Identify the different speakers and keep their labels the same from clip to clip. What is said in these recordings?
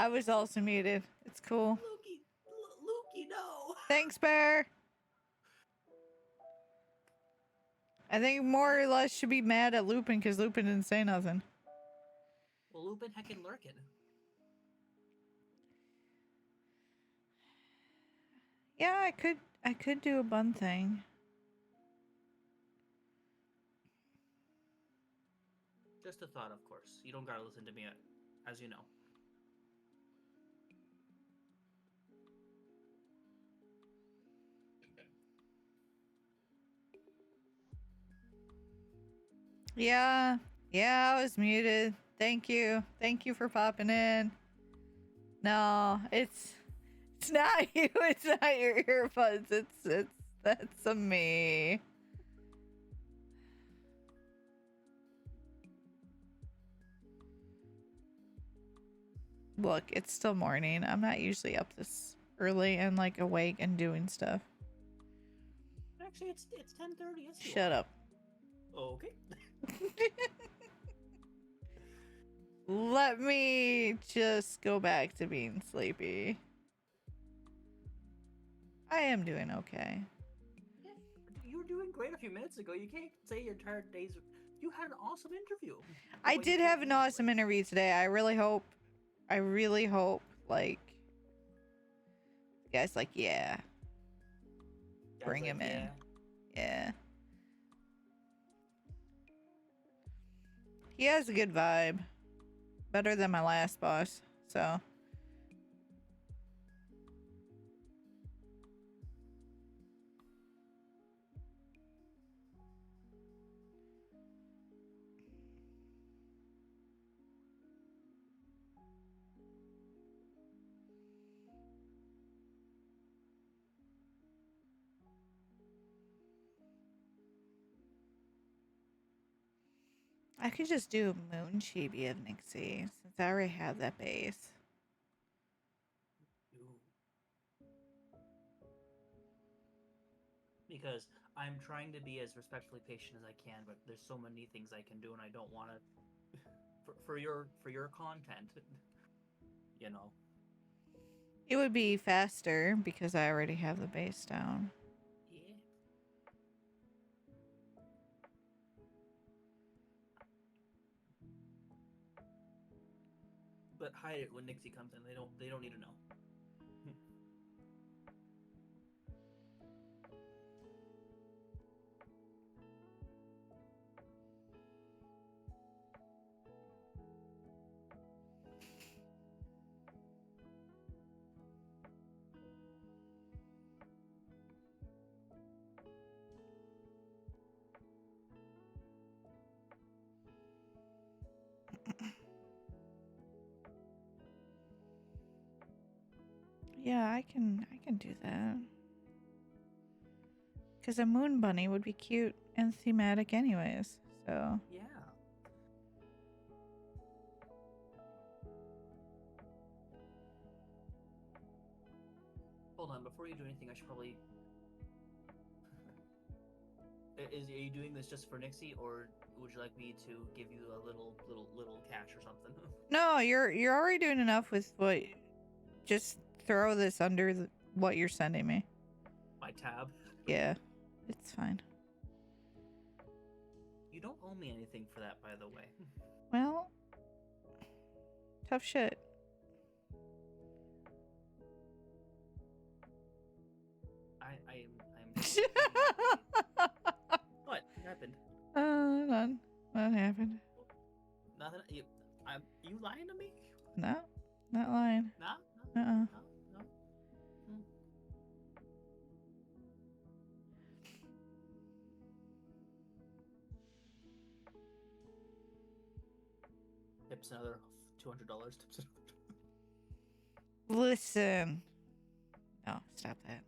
Speaker 1: I was also muted. It's cool.
Speaker 2: Lukey, no.
Speaker 1: Thanks, Bear. I think more or less should be mad at Lupin because Lupin didn't say nothing.
Speaker 2: Well, Lupin heckin' lurkin'.
Speaker 1: Yeah, I could do a bun thing.
Speaker 2: Just a thought, of course. You don't gotta listen to me, as you know.
Speaker 1: Yeah, I was muted. Thank you for popping in. No, it's not you. It's not your earbuds. That's a me. Look, it's still morning. I'm not usually up this early and like awake and doing stuff.
Speaker 2: Actually, it's 10:30. Yes, you
Speaker 1: Shut
Speaker 2: are.
Speaker 1: up.
Speaker 2: Okay.
Speaker 1: Let me just go back to being sleepy. I am doing okay.
Speaker 2: Yeah, you were doing great a few minutes ago. You can't say your tired days. You had an awesome interview.
Speaker 1: I did have an awesome interview today. I really hope, like, the guy's like, yeah. Bring him in. Yeah. He has a good vibe. Better than my last boss, so. I could just do Moon Chibi of Nixie, since I already have that base.
Speaker 2: Because I'm trying to be as respectfully patient as I can, but there's so many things I can do, and I don't want to. For your content, you know.
Speaker 1: It would be faster because I already have the base down.
Speaker 2: Yeah. But hide it when Nixie comes in. They don't need to know.
Speaker 1: Yeah, I can do that. Because a moon bunny would be cute and thematic anyways, so.
Speaker 2: Yeah. Hold on, before you do anything, I should probably. Are you doing this just for Nixie, or would you like me to give you a little cash or something?
Speaker 1: No, you're already doing enough with what. Just throw this under what you're sending me.
Speaker 2: My tab.
Speaker 1: Yeah, it's fine.
Speaker 2: You don't owe me anything for that, by the way.
Speaker 1: Well, tough shit.
Speaker 2: I'm. What happened?
Speaker 1: None. What happened?
Speaker 2: Nothing. You lying to me?
Speaker 1: No, not lying.
Speaker 2: No.
Speaker 1: Uh-uh.
Speaker 2: No. Tips another $200. Tips another.
Speaker 1: Listen. No, stop that.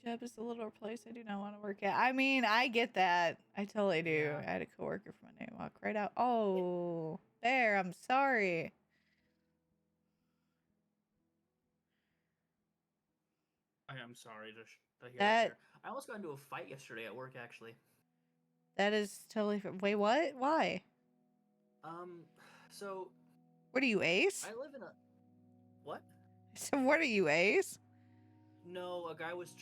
Speaker 1: Job is a little place I do not want to work at. I mean, I get that. I totally do.
Speaker 2: Yeah.
Speaker 1: I had a coworker from my name walk right out. Oh, there. I'm sorry.
Speaker 2: I am sorry to hear
Speaker 1: That
Speaker 2: that. I almost got into a fight yesterday at work, actually.
Speaker 1: That is totally. Wait, what? Why?
Speaker 2: So
Speaker 1: What are you, Ace?
Speaker 2: I live in a what?
Speaker 1: So what are you, Ace?
Speaker 2: No, a guy was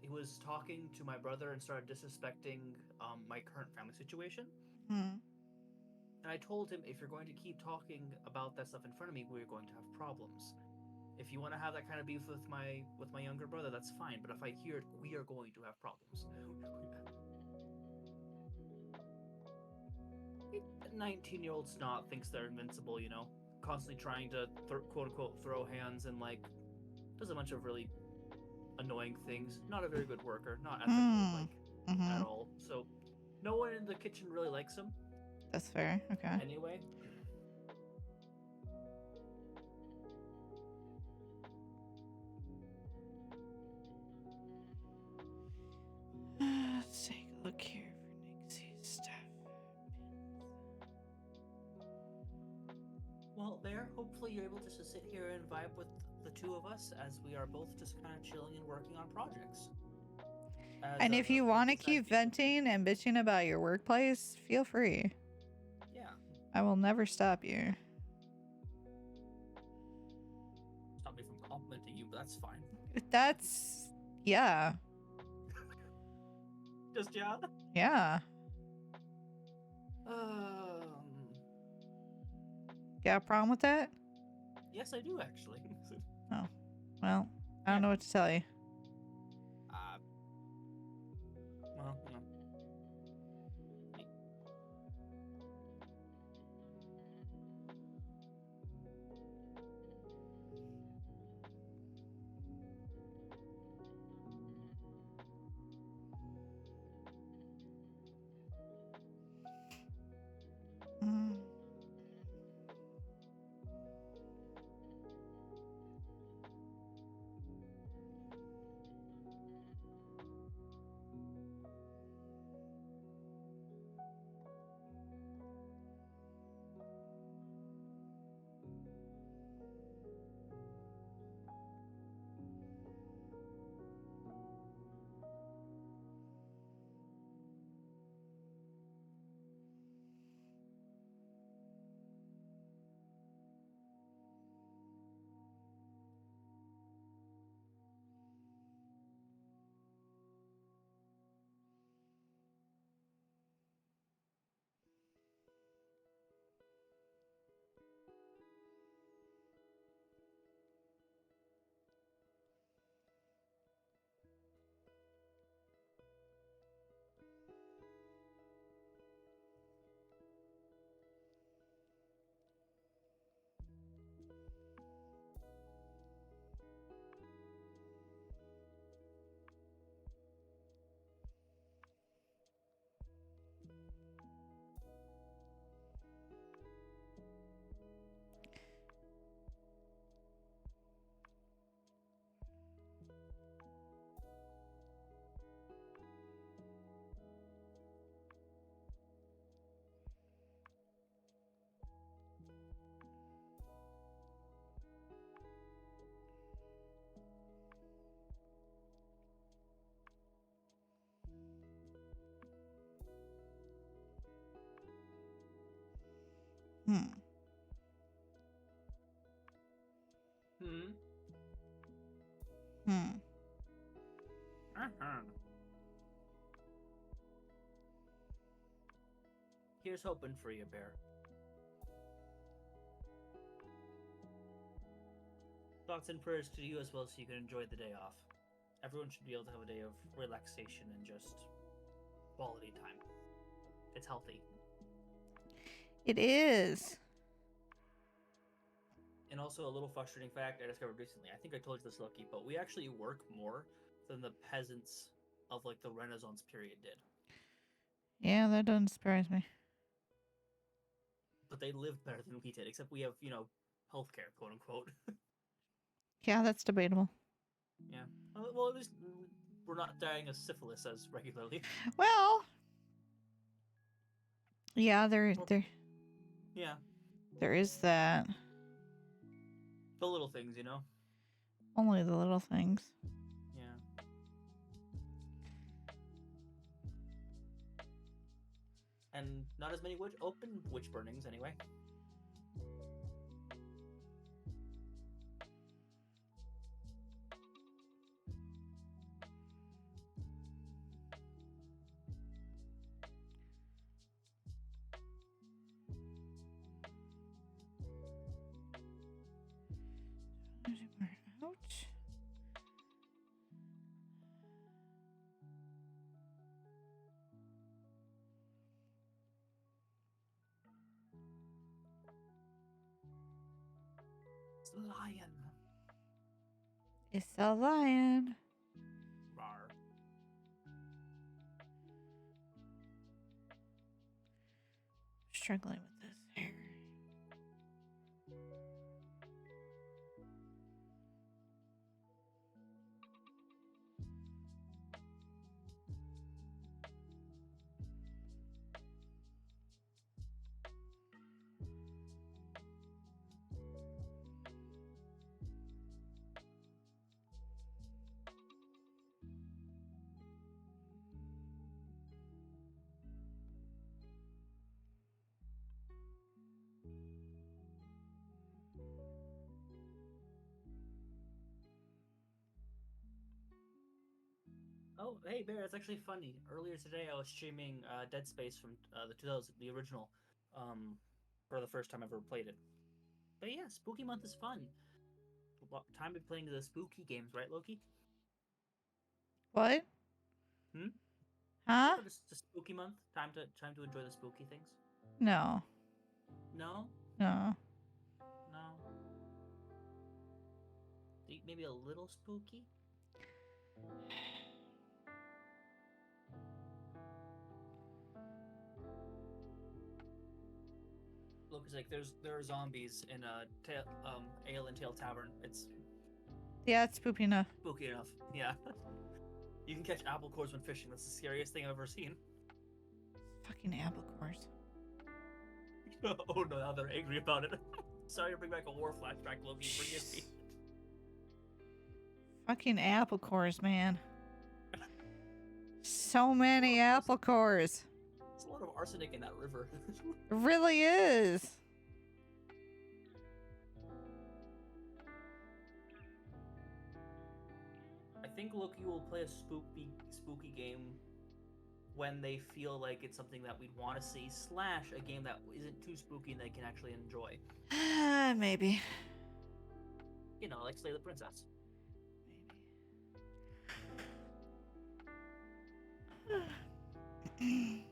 Speaker 2: he was talking to my brother and started disrespecting my current family situation.
Speaker 1: Hmm.
Speaker 2: And I told him, if you're going to keep talking about that stuff in front of me, we're going to have problems. If you want to have that kind of beef with my younger brother, that's fine. But if I hear it, we are going to have problems. 19-year-old snot thinks they're invincible, you know, constantly trying to quote unquote throw hands and like does a bunch of really annoying things. Not a very good worker, not ethical, like at all. So no one in the kitchen really likes him.
Speaker 1: That's fair. Okay.
Speaker 2: Anyway.
Speaker 1: Let's take a look here for Nixie's stuff.
Speaker 2: Well, Bear, hopefully you're able just to sit here and vibe with the two of us as we are both just kind of chilling and working on projects.
Speaker 1: And if you want to keep venting and bitching about your workplace, feel free.
Speaker 2: Yeah.
Speaker 1: I will never stop you.
Speaker 2: Stop me from complimenting you, but that's fine.
Speaker 1: That's... yeah.
Speaker 2: Just yeah?
Speaker 1: Yeah. Got a problem with that?
Speaker 2: Yes, I do actually.
Speaker 1: Oh. Well, I don't know what to tell you.
Speaker 2: Well, you know.
Speaker 1: Mm. Hmm. Hmm.
Speaker 2: Here's hoping for you, Bear. Thoughts and prayers to you as well, so you can enjoy the day off. Everyone should be able to have a day of relaxation and just quality time. It's healthy.
Speaker 1: It is.
Speaker 2: And also a little frustrating fact I discovered recently. I think I told you this, Loki, but we actually work more than the peasants of like the Renaissance period did.
Speaker 1: Yeah, that doesn't surprise me.
Speaker 2: But they live better than we did, except we have, you know, healthcare, quote unquote.
Speaker 1: Yeah, that's debatable.
Speaker 2: Yeah. Well, at least we're not dying of syphilis as regularly.
Speaker 1: Well, yeah,
Speaker 2: Yeah.
Speaker 1: there is that.
Speaker 2: The little things, you know?
Speaker 1: Only the little things.
Speaker 2: Yeah. and not as many open witch burnings anyway.
Speaker 1: Ouch.
Speaker 2: It's the lion.
Speaker 1: It's a lion.
Speaker 2: Rawr.
Speaker 1: Struggling with this hair.
Speaker 2: Oh, hey Bear, it's actually funny. Earlier today, I was streaming Dead Space from the original, for the first time I ever played it. But yeah, Spooky Month is fun. Time to be playing the spooky games, right, Loki?
Speaker 1: What?
Speaker 2: Hmm?
Speaker 1: Huh?
Speaker 2: This the Spooky Month. Time to enjoy the spooky things.
Speaker 1: No.
Speaker 2: No,
Speaker 1: No.
Speaker 2: no. Maybe a little spooky. Look, it's like there are zombies in Ale and Tail Tavern. It's
Speaker 1: Yeah, it's poopy enough.
Speaker 2: spooky enough. Yeah. You can catch apple cores when fishing. That's the scariest thing I've ever seen.
Speaker 1: Fucking apple cores.
Speaker 2: Oh no, now they're angry about it. Sorry to bring back a war flashback, Loki. Forgive me.
Speaker 1: Fucking apple cores, man. So many apple cores.
Speaker 2: There's a lot of arsenic in that river.
Speaker 1: It really is.
Speaker 2: I think Loki will play a spooky game when they feel like it's something that we'd want to see, / a game that isn't too spooky and they can actually enjoy.
Speaker 1: Maybe.
Speaker 2: You know, like Slay the Princess.
Speaker 1: Maybe.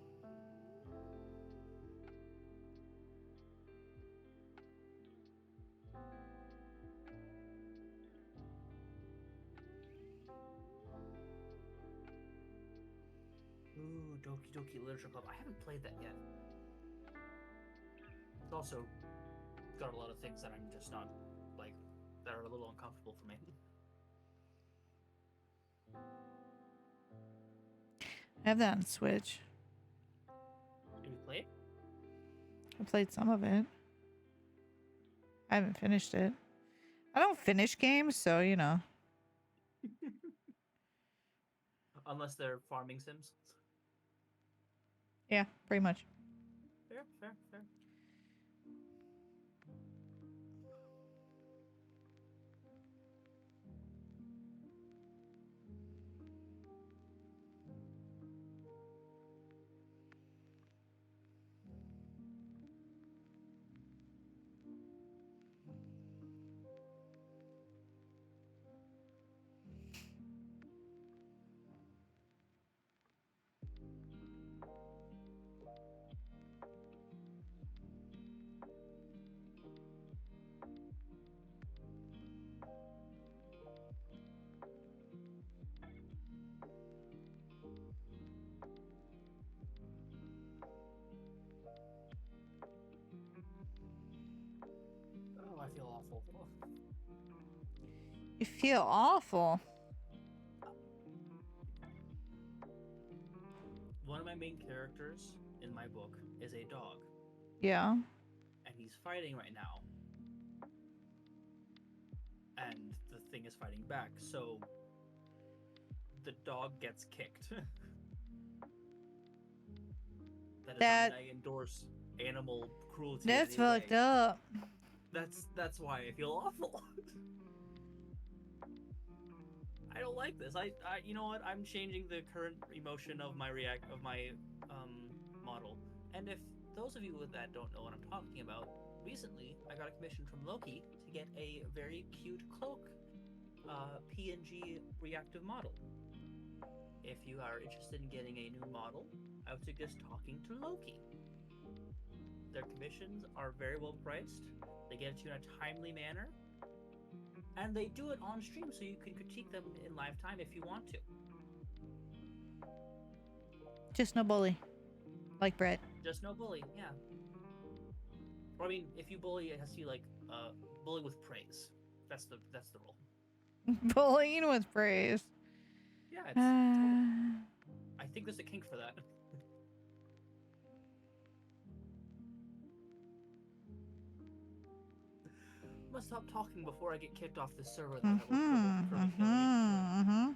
Speaker 2: Ooh, Doki Doki Literature Club. I haven't played that yet. It's also got a lot of things that I'm just not, like, that are a little uncomfortable for me.
Speaker 1: I have that on Switch.
Speaker 2: Did we play it?
Speaker 1: I played some of it. I haven't finished it. I don't finish games, so you know.
Speaker 2: Unless they're farming sims.
Speaker 1: Yeah, pretty much.
Speaker 2: Fair, fair, fair. Oh, I feel awful.
Speaker 1: You feel awful.
Speaker 2: One of my main characters in my book is a dog,
Speaker 1: Yeah.
Speaker 2: and he's fighting right now. And the thing is fighting back, so the dog gets kicked. That does not mean
Speaker 1: That
Speaker 2: I endorse animal cruelty in
Speaker 1: that's
Speaker 2: any way.
Speaker 1: fucked up.
Speaker 2: That's why I feel awful. I don't like this. You know what? I'm changing the current emotion of my model. And if those of you that don't know what I'm talking about, recently I got a commission from Loki to get a very cute cloak PNG reactive model. If you are interested in getting a new model, I would suggest talking to Loki. Their commissions are very well priced. They get it to you in a timely manner, and they do it on stream so you can critique them in live time if you want to.
Speaker 1: Just no bully, like Brett.
Speaker 2: Just no bully, yeah. Or I mean, if you bully, it has to be like bully with praise. That's the rule.
Speaker 1: Bullying with praise.
Speaker 2: Yeah, it's totally. I think there's a kink for that. I'm gonna stop talking before I get kicked off this server. That will permanently kill me.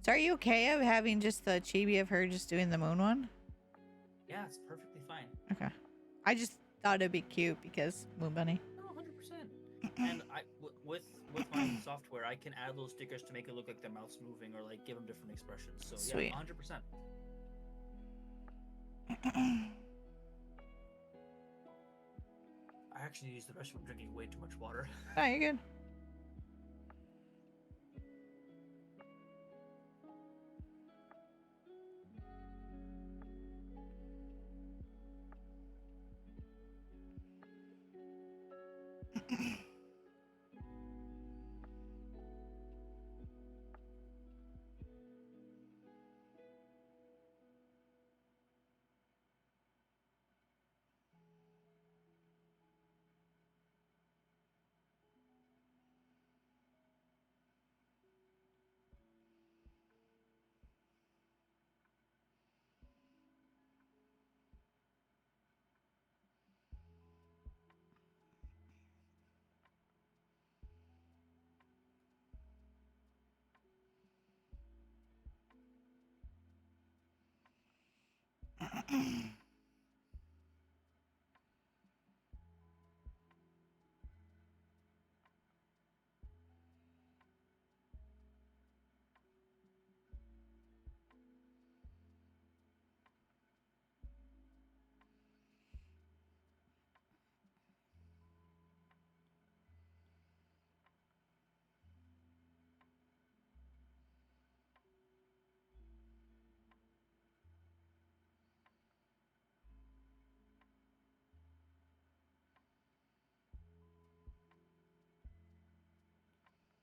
Speaker 1: So are you okay of having just the chibi of her just doing the moon one?
Speaker 2: Yeah, it's perfectly fine.
Speaker 1: Okay. I just thought it'd be cute because Moon Bunny.
Speaker 2: No, 100%. And with my software, I can add little stickers to make it look like their mouth's moving or like give them different expressions. So
Speaker 1: Sweet.
Speaker 2: yeah, 100%. I actually need to use the restroom. I'm drinking way too much water.
Speaker 1: Oh, you're good.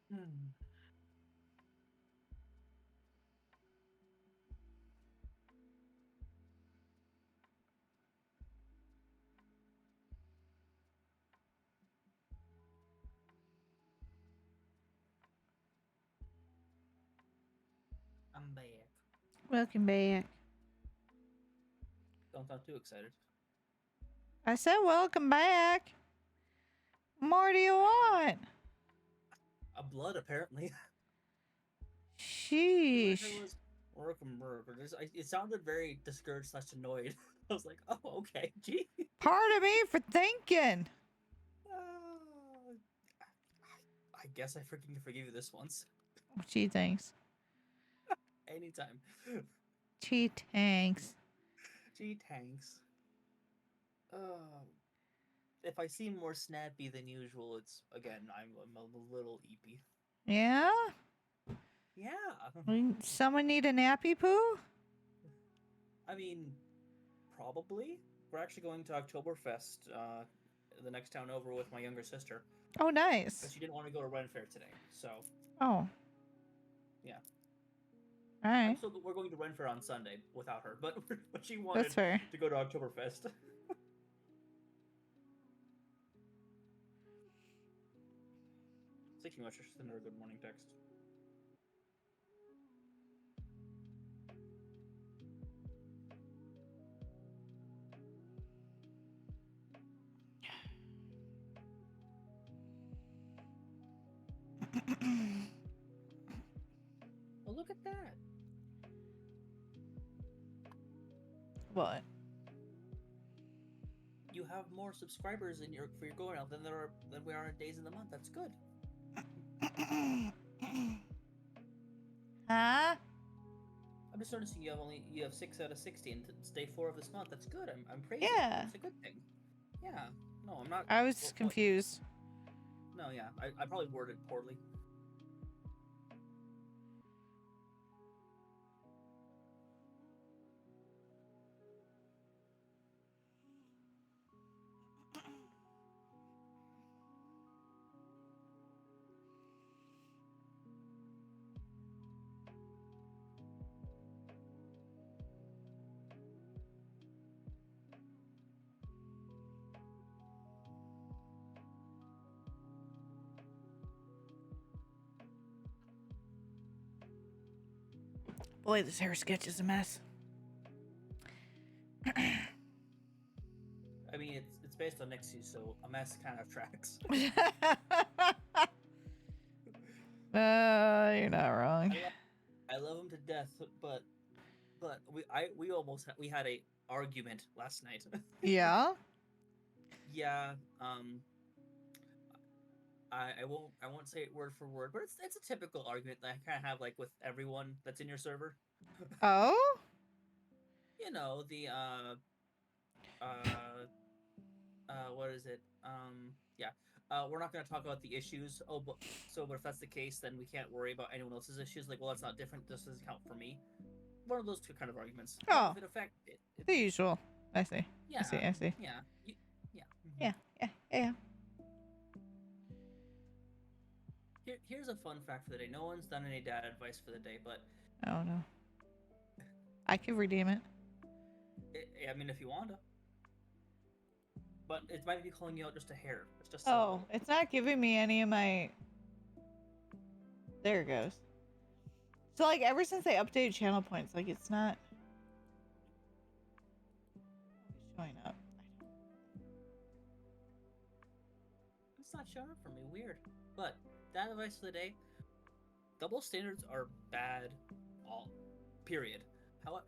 Speaker 2: Hmm. I'm back.
Speaker 1: Welcome back.
Speaker 2: Don't sound too excited.
Speaker 1: I said welcome back. What more do you want?
Speaker 2: A blood, apparently. I
Speaker 1: Sheesh.
Speaker 2: was working burger. It sounded very discouraged slash annoyed. I was like, oh, okay, gee.
Speaker 1: Pardon me for thinking.
Speaker 2: Uh, I guess I freaking forgive you this once.
Speaker 1: She thinks.
Speaker 2: Anytime.
Speaker 1: She thinks.
Speaker 2: Gee, thanks. If I seem more snappy than usual, it's again I'm a little eepy.
Speaker 1: Yeah?
Speaker 2: Yeah.
Speaker 1: Someone need a nappy poo?
Speaker 2: I mean, probably. We're actually going to Oktoberfest, the next town over with my younger sister,
Speaker 1: Oh,
Speaker 2: but
Speaker 1: nice.
Speaker 2: she didn't want to go to Ren Fair today. So
Speaker 1: Oh.
Speaker 2: yeah,
Speaker 1: Alright.
Speaker 2: we're going to Ren Fair on Sunday without her, but she
Speaker 1: That's
Speaker 2: wanted
Speaker 1: fair.
Speaker 2: to go to Oktoberfest. Thank you much for sending her a good morning text. Oh, look at that!
Speaker 1: What?
Speaker 2: You have more subscribers in your for your go now than we are in days in the month. That's good.
Speaker 1: Huh?
Speaker 2: I'm just noticing you have 6 out of 60, and it's day 4 of this month. That's good. I'm praising.
Speaker 1: Yeah.
Speaker 2: It's a good thing. Yeah. No, I'm not.
Speaker 1: I was confused.
Speaker 2: No, yeah. I probably worded poorly.
Speaker 1: Boy, this hair sketch is a mess.
Speaker 2: I mean, it's based on Nixie, so a mess kind of tracks.
Speaker 1: You're not wrong.
Speaker 2: I love him to death, but we had a argument last night.
Speaker 1: Yeah?
Speaker 2: Yeah. I won't say it word for word, but it's a typical argument that I kind of have like with everyone that's in your server.
Speaker 1: Oh?
Speaker 2: You know the what is it? Yeah. We're not going to talk about the issues. Oh, but if that's the case, then we can't worry about anyone else's issues. Like, well, that's not different. This doesn't count for me. One of those two kind of arguments.
Speaker 1: Oh.
Speaker 2: If it affect it,
Speaker 1: The usual. I see.
Speaker 2: yeah.
Speaker 1: I see. I see.
Speaker 2: Yeah.
Speaker 1: Yeah. Yeah. Yeah.
Speaker 2: Here's a fun fact for the day. No one's done any dad advice for the day, but
Speaker 1: Oh no. I could redeem it.
Speaker 2: I mean, if you want to. But it might be calling you out just a hair. It's just
Speaker 1: Oh, it's not giving me any of my. There it goes. So like ever since they updated channel points, like it's not showing up.
Speaker 2: It's not showing up for me. Weird. But that advice for the day: double standards are bad. All. Period.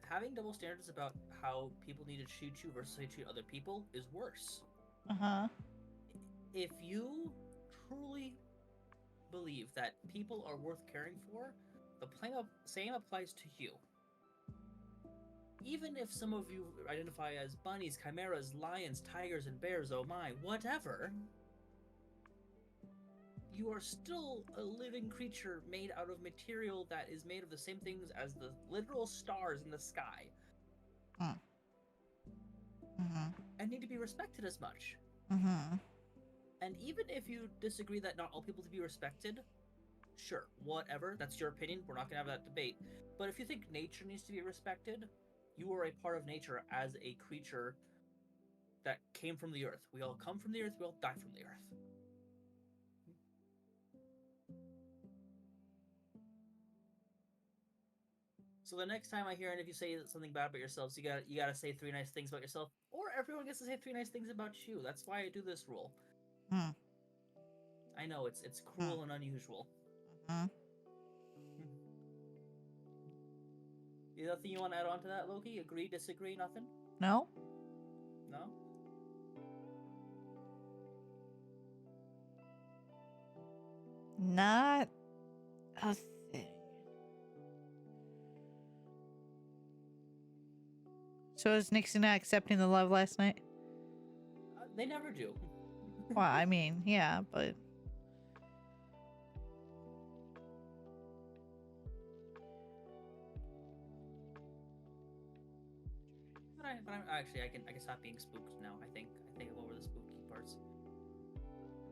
Speaker 2: Having double standards about how people need to treat you versus how you treat other people is worse.
Speaker 1: Uh-huh.
Speaker 2: If you truly believe that people are worth caring for, the same applies to you. Even if some of you identify as bunnies, chimeras, lions, tigers, and bears, oh my, whatever, you are still a living creature made out of material that is made of the same things as the literal stars in the sky. And need to be respected as much. And even if you disagree that not all people to be respected, sure, whatever, that's your opinion, we're not going to have that debate. But if you think nature needs to be respected, you are a part of nature as a creature that came from the earth. We all come from the earth, we all die from the earth. So the next time I hear any of you say something bad about yourselves, you gotta say 3 nice things about yourself, or everyone gets to say 3 nice things about you. That's why I do this rule.
Speaker 1: Hmm.
Speaker 2: I know it's cruel and unusual.
Speaker 1: Hmm.
Speaker 2: Nothing you want to add on to that, Loki? Agree, disagree, nothing?
Speaker 1: No?
Speaker 2: No?
Speaker 1: Not a thing. So is Nixon not accepting the love last night?
Speaker 2: They never do.
Speaker 1: Well, I mean, yeah, but
Speaker 2: Actually, I can stop being spooked now. I think I'm over the spooky parts.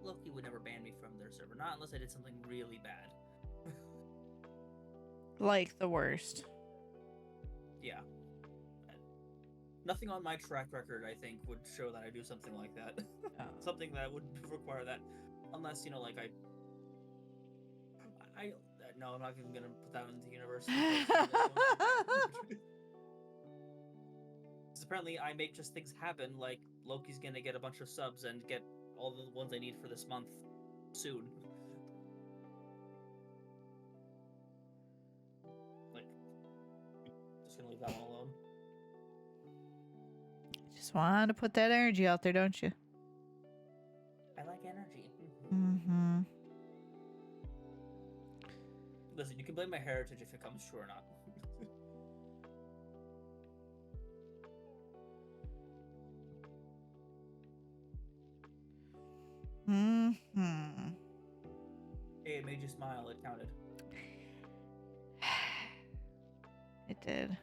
Speaker 2: Loki would never ban me from their server, not unless I did something really bad.
Speaker 1: like the worst.
Speaker 2: Yeah. Nothing on my track record, I think, would show that I do something like that.
Speaker 1: Oh.
Speaker 2: Something that would require that, unless like I no, I'm not even gonna put that into the universe. Because apparently I make just things happen, like Loki's gonna get a bunch of subs and get all the ones I need for this month soon. Like, just gonna leave that one alone.
Speaker 1: Just wanted to put that energy out there, don't you?
Speaker 2: I like energy.
Speaker 1: Mm-hmm.
Speaker 2: Listen, you can blame my heritage if it comes true or not.
Speaker 1: Mm-hmm.
Speaker 2: Hey, it made you smile. It counted.
Speaker 1: It did.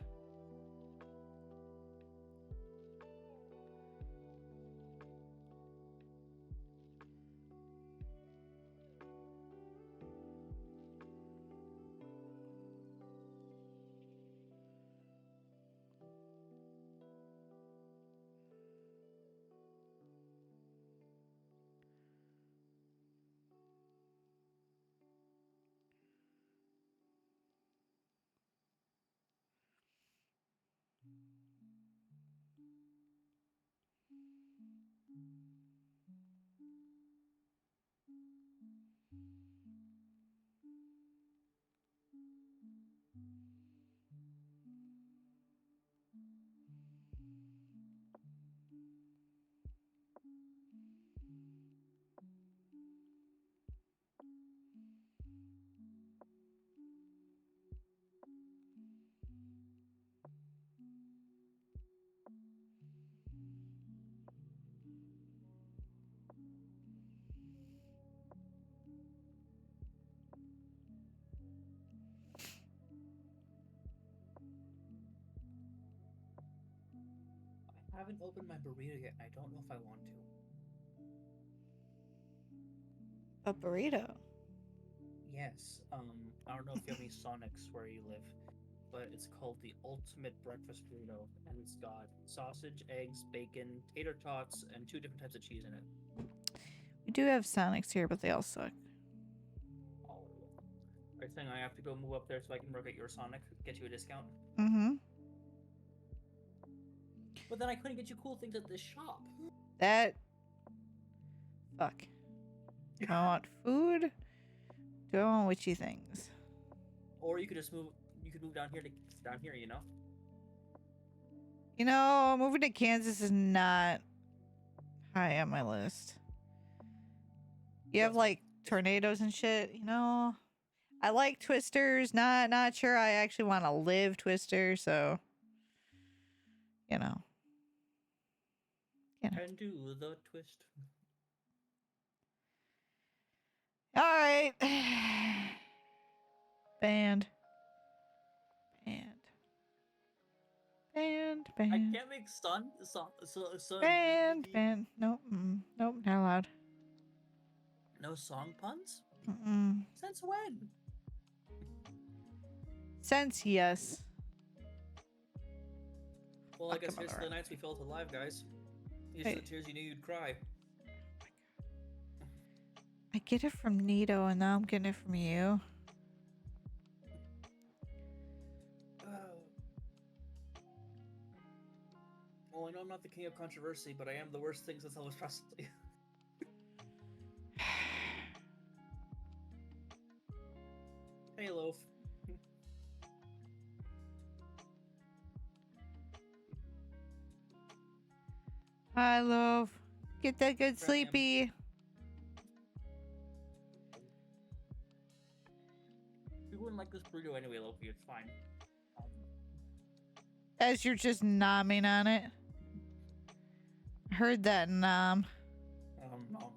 Speaker 2: I haven't opened my burrito yet, and I don't know if I want to.
Speaker 1: A burrito.
Speaker 2: Yes. I don't know if you have any Sonics where you live, but it's called the Ultimate Breakfast Burrito, and it's got sausage, eggs, bacon, tater tots, and 2 different types of cheese in it.
Speaker 1: We do have Sonics here, but they all suck.
Speaker 2: Oh. Are you saying I have to go move up there so I can work at your Sonic, get you a discount?
Speaker 1: Mm-hmm.
Speaker 2: But then I couldn't get you cool things at this shop.
Speaker 1: That. Fuck. Do I want food? Do I want witchy things?
Speaker 2: Or you could just move. You could move down here you know.
Speaker 1: You know, moving to Kansas is not high on my list. You have like tornadoes and shit, you know. I like Twisters. Not sure I actually want to live Twister, so you know.
Speaker 2: And do the twist.
Speaker 1: All right. Band.
Speaker 2: I can't make sun.
Speaker 1: Band. Nope. Nope. Not allowed.
Speaker 2: No song puns?
Speaker 1: Mm-mm.
Speaker 2: Since when?
Speaker 1: Since yes.
Speaker 2: Well, I guess here's to the nights we felt alive, guys. Here's to the tears you knew you'd cry.
Speaker 1: I get it from Nito, and now I'm getting it from you.
Speaker 2: Well, I know I'm not the king of controversy, but I am the worst thing since Elvis Presley. Hey, Loaf.
Speaker 1: Hi, love. Get that good
Speaker 2: Graham.
Speaker 1: sleepy.
Speaker 2: You wouldn't like this burrito anyway, Loki. It's fine.
Speaker 1: As you're just nomming on it. Heard that nom.
Speaker 2: Nom.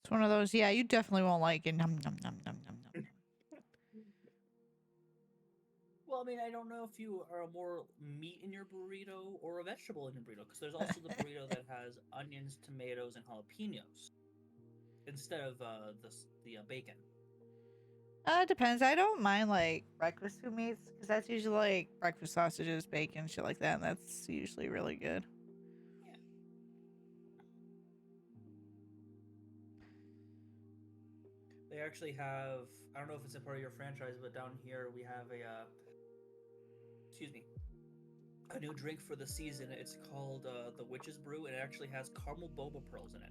Speaker 1: It's one of those, yeah, you definitely won't like it. Nom, nom, nom, nom, nom, nom.
Speaker 2: Well, I mean, I don't know if you are more meat in your burrito or a vegetable in your burrito, because there's also the burrito that has onions, tomatoes, and jalapenos instead of the bacon.
Speaker 1: It depends. I don't mind like breakfast food meats because that's usually like breakfast sausages, bacon, shit like that. And that's usually really good.
Speaker 2: Yeah. They actually have, I don't know if it's a part of your franchise, but down here we have excuse me, a new drink for the season. It's called the Witch's Brew, and it actually has caramel boba pearls in it.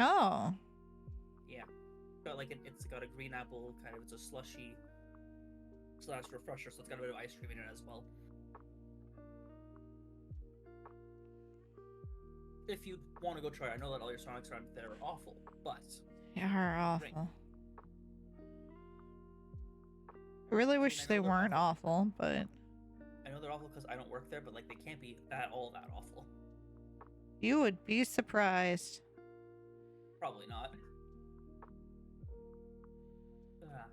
Speaker 1: Oh.
Speaker 2: Yeah. Got like it's got a green apple kind of. It's a slushy / refresher, so it's got a bit of ice cream in it as well. If you want to go try it, I know that all your Sonics around there are awful, but
Speaker 1: You're awful.
Speaker 2: drink.
Speaker 1: I really wish they weren't awful, but
Speaker 2: I know they're awful because I don't work there, but like they can't be that awful.
Speaker 1: you would be surprised.
Speaker 2: Probably not. Ah.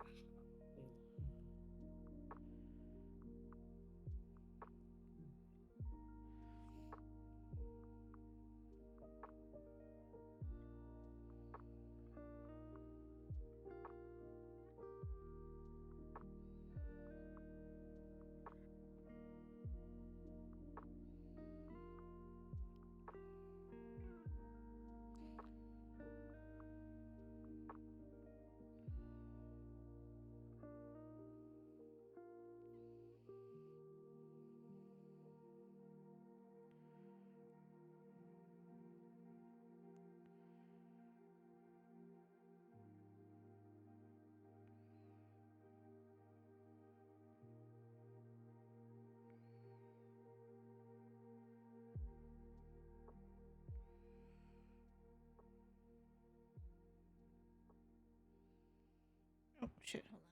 Speaker 1: Oh shit, hold on.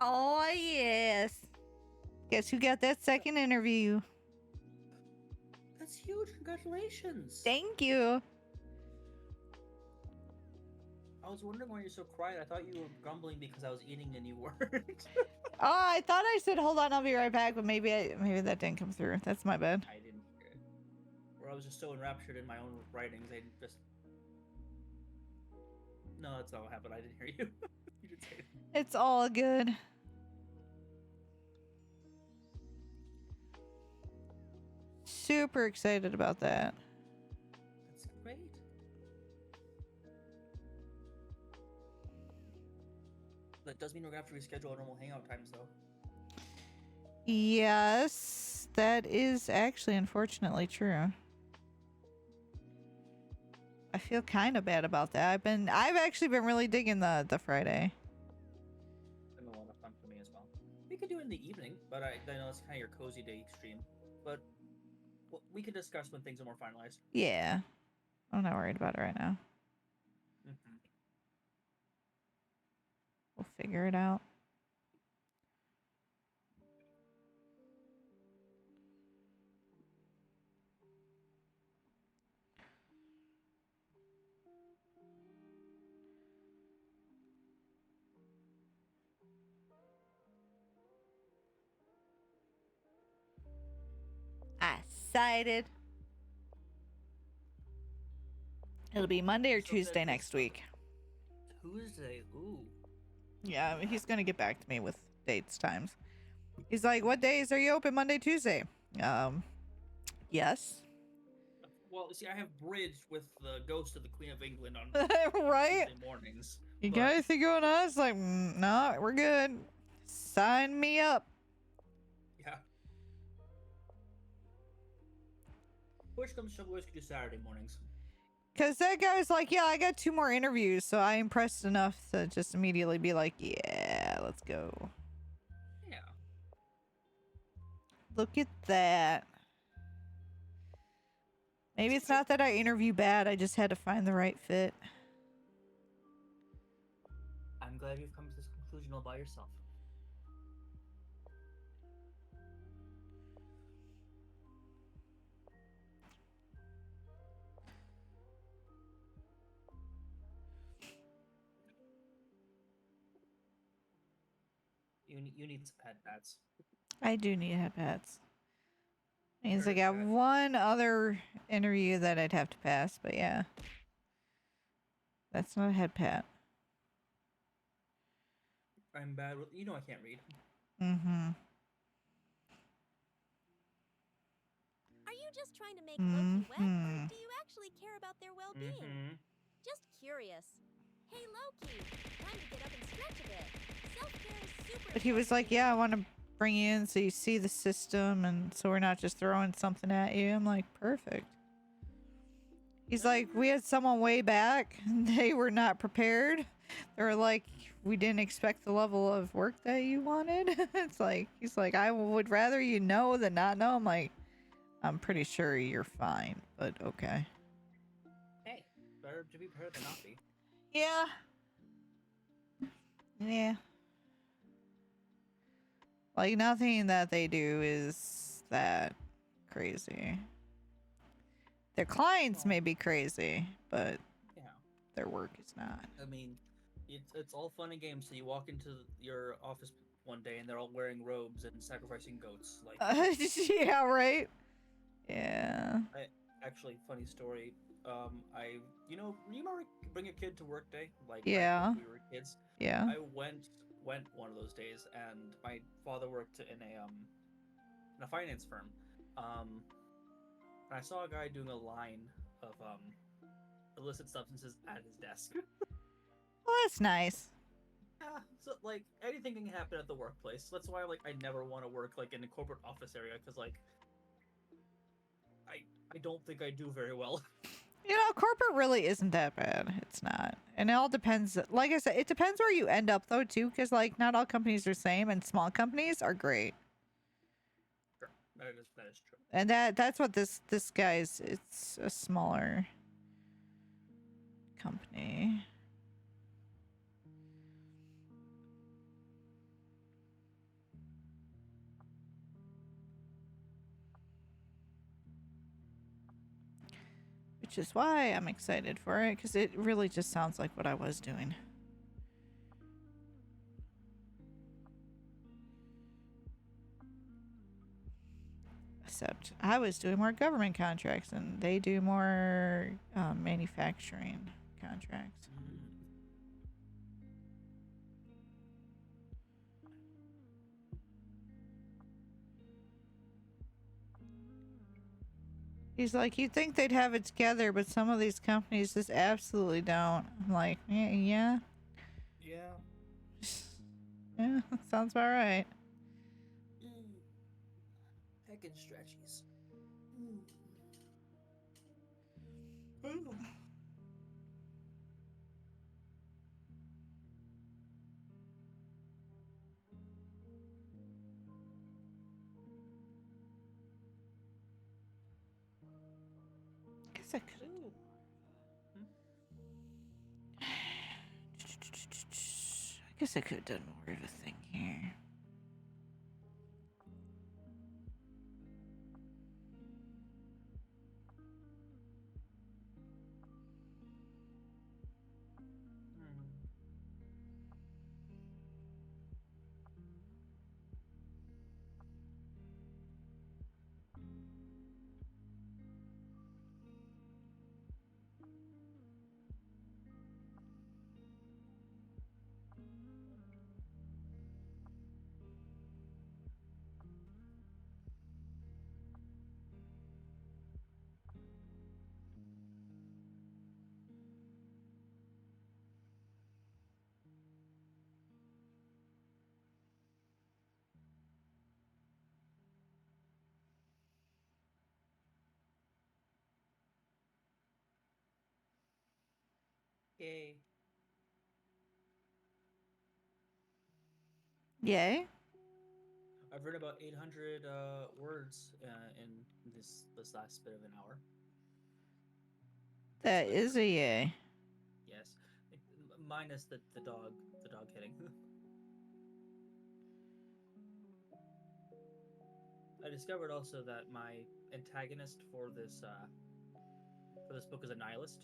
Speaker 1: Oh yes. Guess who got that second interview?
Speaker 2: That's huge! Congratulations!
Speaker 1: Thank you.
Speaker 2: I was wondering why you're so quiet. I thought you were grumbling because I was eating and you weren't.
Speaker 1: Oh, I thought I said hold on, I'll be right back, but maybe that didn't come through. That's my bad.
Speaker 2: I didn't hear it. Or I was just so enraptured in my own writings, I just. No, that's not what happened. I didn't hear you. You didn't say it.
Speaker 1: It's all good. Super excited about that.
Speaker 2: That's great. That does mean we're gonna have to reschedule our normal hangout times, though.
Speaker 1: Yes, that is actually unfortunately true. I feel kind of bad about that. I've actually been really digging the Friday.
Speaker 2: It's been a lot of fun for me as well. We could do it in the evening, but I know it's kind of your cozy day stream. But we could discuss when things are more finalized.
Speaker 1: Yeah, I'm not worried about it right now.
Speaker 2: Mm-hmm.
Speaker 1: We'll figure it out. Excited. It'll be Monday or
Speaker 2: So
Speaker 1: Tuesday
Speaker 2: that
Speaker 1: next
Speaker 2: is-
Speaker 1: week.
Speaker 2: Tuesday. Ooh.
Speaker 1: Yeah, he's gonna get back to me with dates, times. He's like, "What days are you open? Monday, Tuesday?" Yes.
Speaker 2: Well, see, I have bridged with the ghost of the Queen of England on
Speaker 1: Right?
Speaker 2: Tuesday mornings.
Speaker 1: You
Speaker 2: but-
Speaker 1: got anything going on? It's like, no, we're good. Sign me up.
Speaker 2: Yeah. Push comes to shove, we could do Saturday mornings.
Speaker 1: Cause that guy's like, yeah, I got 2 more interviews, so I impressed enough to just immediately be like, yeah, let's go.
Speaker 2: Yeah.
Speaker 1: Look at that. Maybe it's not that I interview bad, I just had to find the right fit.
Speaker 2: I'm glad you've come to this conclusion all by yourself. You need some pad pads.
Speaker 1: I do need head pads. Means I
Speaker 2: Very
Speaker 1: got
Speaker 2: good.
Speaker 1: one other interview that I'd have to pass, but yeah. That's not a head pat.
Speaker 2: I'm bad with. You know I can't read.
Speaker 1: Mm-hmm.
Speaker 3: Are you just trying to make Loki wet, or
Speaker 1: Mhm.
Speaker 3: do you actually care about their well-being?
Speaker 2: Mm-hmm.
Speaker 3: Just curious. Hey Loki, time to get up and stretch a bit. Self-care is super.
Speaker 1: But he was
Speaker 3: important
Speaker 1: like,
Speaker 3: to
Speaker 1: yeah, I
Speaker 3: me.
Speaker 1: want to bring you in so you see the system and so we're not just throwing something at you. I'm like, perfect. He's like, we had someone way back and they were not prepared. They were like, we didn't expect the level of work that you wanted. It's like, he's like, I would rather you know than not know. I'm like, I'm pretty sure you're fine, but okay.
Speaker 2: Hey, better to be prepared than not be.
Speaker 1: Yeah. Yeah. Like, nothing that they do is that crazy. Their clients may be crazy, but
Speaker 2: Yeah.
Speaker 1: their work is not.
Speaker 2: I mean, it's all fun and games. So you walk into your office one day and they're all wearing robes and sacrificing goats. Like,
Speaker 1: Yeah, right? Yeah.
Speaker 2: actually, funny story. You remember bring a kid to work day? Like, back
Speaker 1: Yeah.
Speaker 2: when we were kids.
Speaker 1: Yeah.
Speaker 2: I went one of those days, and my father worked in a finance firm. And I saw a guy doing a line of illicit substances at his desk.
Speaker 1: Well, that's nice.
Speaker 2: Yeah, so like anything can happen at the workplace. That's why like I never want to work like in a corporate office area because like I don't think I do very well.
Speaker 1: You know, corporate really isn't that bad. It's not. And it all depends. Like I said, it depends where you end up, though, too, because, like, not all companies are the same, and small companies are great.
Speaker 2: Sure, that is true.
Speaker 1: And that's what this guy's, it's a smaller company. Which is why I'm excited for it, because it really just sounds like what I was doing. except I was doing more government contracts and they do more manufacturing contracts. He's like, you'd think they'd have it together, but some of these companies just absolutely don't. I'm like, yeah,
Speaker 2: Yeah.
Speaker 1: yeah, sounds about right.
Speaker 2: Heckin' stretchies.
Speaker 1: Guess I could. I guess I could have done more of a thing here.
Speaker 2: Yay.
Speaker 1: Yay?
Speaker 2: I've read about 800 words in this last bit of an hour.
Speaker 1: That is a yay.
Speaker 2: Yes, minus the dog hitting. I discovered also that my antagonist for this book is a nihilist,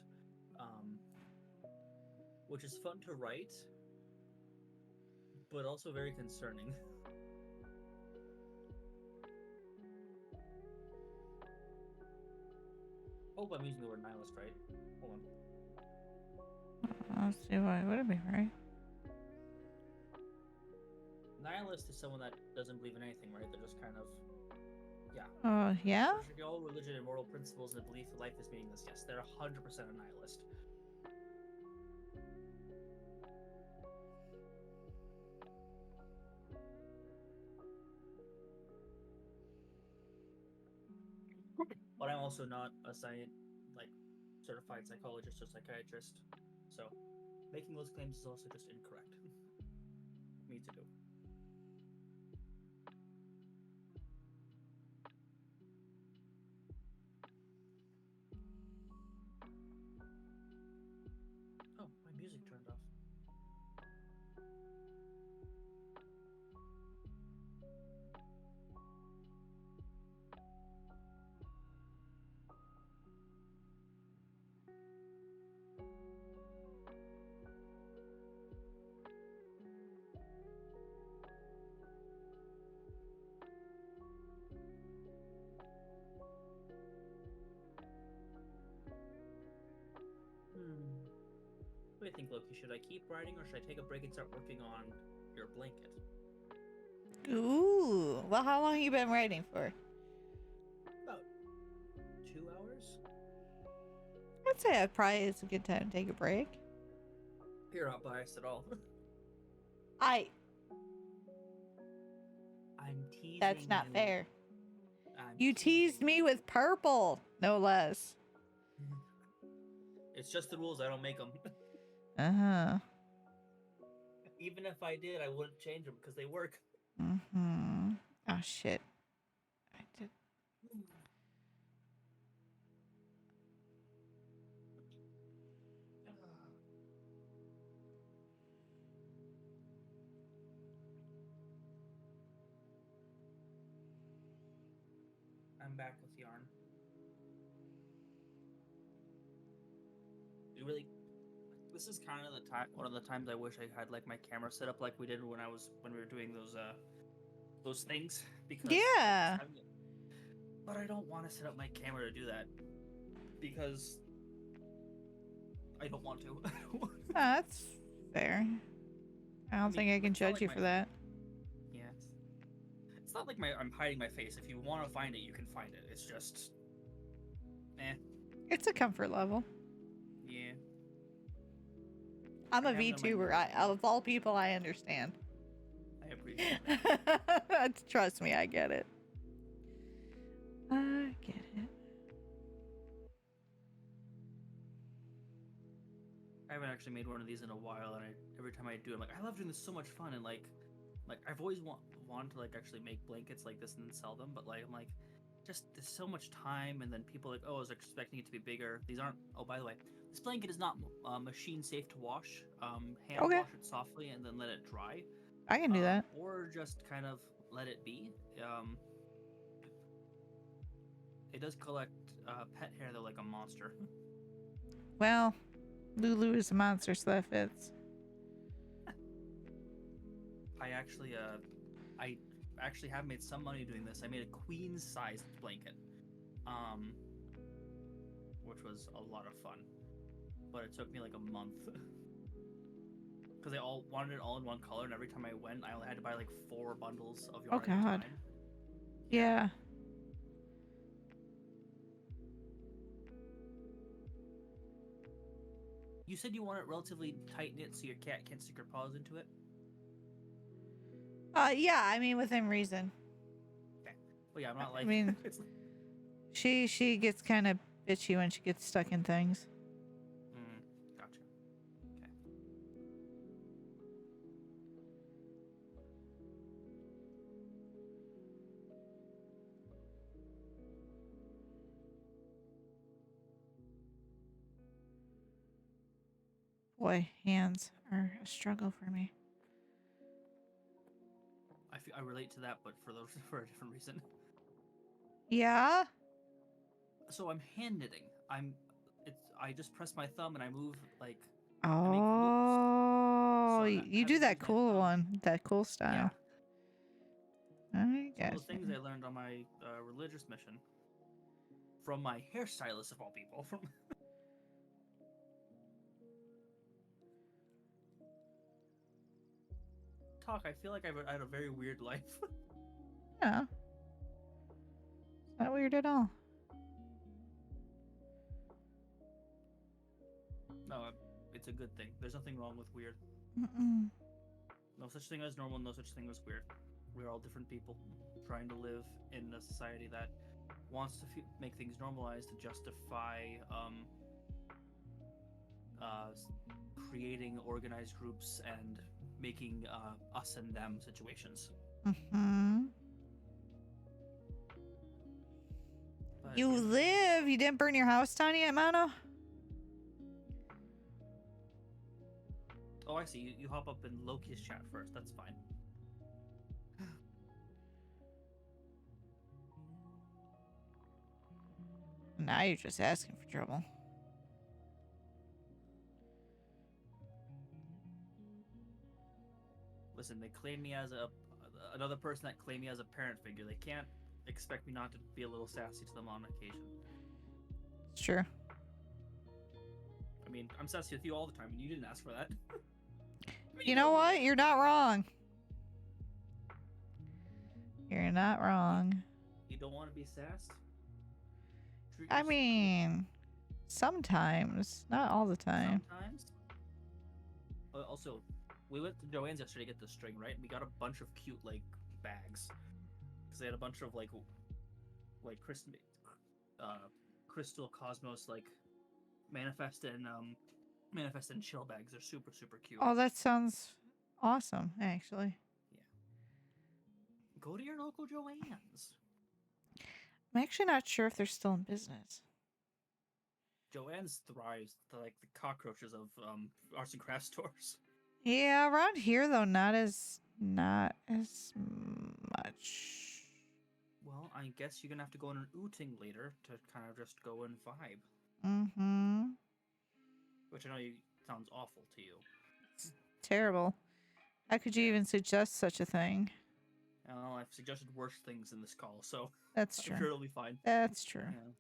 Speaker 2: which is fun to write, but also very concerning. Hope I'm using the word nihilist right. Hold on.
Speaker 1: Let's see why would it be right?
Speaker 2: Nihilist is someone that doesn't believe in anything, right? They're just kind of, yeah.
Speaker 1: Yeah?
Speaker 2: Virtually all religion and moral principles and the belief that life is meaningless. Yes, they're 100% a nihilist. But I'm also not a certified psychologist or psychiatrist, so making those claims is also just incorrect. Me to do. Oh, my music turned off. What do you think, Loki? Should I keep writing or should I take a break and start working on your blanket?
Speaker 1: Ooh. Well, how long you been writing for?
Speaker 2: About 2 hours?
Speaker 1: I'd say it probably is a good time to take a break.
Speaker 2: You're not biased at all.
Speaker 1: I'm
Speaker 2: teasing
Speaker 1: That's not
Speaker 2: you.
Speaker 1: fair.
Speaker 2: I'm
Speaker 1: You teased
Speaker 2: teasing
Speaker 1: me with purple, no less.
Speaker 2: you. It's just the rules. I don't make them.
Speaker 1: Uh-huh.
Speaker 2: Even if I did, I wouldn't change them because they work.
Speaker 1: Mm-hmm. Oh, shit. I did.
Speaker 2: I'm back with yarn. This is kind of the time. One of the times I wish I had like my camera set up like we did when we were doing those things. Because
Speaker 1: Yeah.
Speaker 2: but I don't want to set up my camera to do that because I don't want to.
Speaker 1: That's fair. I don't
Speaker 2: mean,
Speaker 1: think I can
Speaker 2: it's not
Speaker 1: judge
Speaker 2: like
Speaker 1: you
Speaker 2: my-
Speaker 1: for that.
Speaker 2: Yeah, it's not like I'm hiding my face. If you want to find it, you can find it. It's just,
Speaker 1: It's a comfort level.
Speaker 2: yeah.
Speaker 1: I'm
Speaker 2: I
Speaker 1: a
Speaker 2: have it on my
Speaker 1: VTuber.
Speaker 2: notes.
Speaker 1: Of all people, I understand.
Speaker 2: I appreciate that.
Speaker 1: Trust me, I get it. I get it.
Speaker 2: I haven't actually made one of these in a while, and every time I do, I'm like, I love doing this, so much fun, and like I've always wanted to like actually make blankets like this and then sell them, but like I'm like, just there's so much time, and then people are like, oh, I was expecting it to be bigger. These aren't. Oh, by the way, this blanket is not machine safe to wash. Hand
Speaker 1: Okay.
Speaker 2: wash it softly and then let it dry.
Speaker 1: I can do that.
Speaker 2: Or just kind of let it be. It does collect pet hair though, like a monster.
Speaker 1: Well, Lulu is a monster, so that fits.
Speaker 2: I actually have made some money doing this. I made a queen-sized blanket, which was a lot of fun, but it took me like a month because they all wanted it all in one color, and every time I went, I only had to buy like 4 bundles of yarn
Speaker 1: Oh,
Speaker 2: at a
Speaker 1: God.
Speaker 2: time.
Speaker 1: Yeah.
Speaker 2: You said you want it relatively tight knit so your cat can't stick her paws into it.
Speaker 1: Yeah, I mean within reason.
Speaker 2: Well, yeah, I'm not like.
Speaker 1: mean-
Speaker 2: it's,
Speaker 1: She gets kind of bitchy when she gets stuck in things.
Speaker 2: gotcha. Okay.
Speaker 1: Boy, hands are a struggle for me.
Speaker 2: I relate to that, but for a different reason.
Speaker 1: Yeah?
Speaker 2: So I'm hand knitting. I just press my thumb and I move like.
Speaker 1: Oh,
Speaker 2: So
Speaker 1: you
Speaker 2: having
Speaker 1: do
Speaker 2: to
Speaker 1: that
Speaker 2: use my
Speaker 1: cool
Speaker 2: thumb.
Speaker 1: one, that cool style. I
Speaker 2: Some
Speaker 1: guess.
Speaker 2: of those things I learned on my religious mission from my hairstylist of all people. From talk, I feel like I had a very weird life.
Speaker 1: Yeah. Not weird at all.
Speaker 2: No, it's a good thing. There's nothing wrong with weird.
Speaker 1: Mm-mm.
Speaker 2: No such thing as normal. No such thing as weird. We're all different people trying to live in a society that wants to make things normalized to justify creating organized groups and making us and them situations.
Speaker 1: Mm-hmm.
Speaker 2: But,
Speaker 1: You live. You didn't burn your house down yet, Mano?
Speaker 2: oh, I see. You hop up in Loki's chat first. That's fine.
Speaker 1: Now you're just asking for trouble.
Speaker 2: Listen, they claim me as another person that claimed me as a parent figure. They can't expect me not to be a little sassy to them on occasion.
Speaker 1: It's true.
Speaker 2: I mean, I'm sassy with you all the time, and you didn't ask for that. I mean,
Speaker 1: You know what? You're not wrong. You're not wrong.
Speaker 2: You don't want to be sassed? Treat
Speaker 1: I
Speaker 2: yourself.
Speaker 1: mean, sometimes. Not all the time.
Speaker 2: Sometimes. Also, we went to Joanne's yesterday to get the string, right? And we got a bunch of cute like bags because they had a bunch of like crystal cosmos like manifest and chill bags. They're super cute.
Speaker 1: Oh, that sounds awesome, actually.
Speaker 2: Go to your local Joanne's.
Speaker 1: I'm actually not sure if they're still in business.
Speaker 2: Joanne's thrives like the cockroaches of arts and crafts stores.
Speaker 1: Yeah, around here though, not as much.
Speaker 2: Well, I guess you're gonna have to go on an outing later to kind of just go and vibe.
Speaker 1: Mm-hmm.
Speaker 2: Which I know sounds awful to you.
Speaker 1: Terrible. How could you even suggest such a thing?
Speaker 2: I've suggested worse things in this call, so
Speaker 1: That's
Speaker 2: I'm
Speaker 1: true.
Speaker 2: sure it'll be fine.
Speaker 1: That's true.
Speaker 2: Yeah.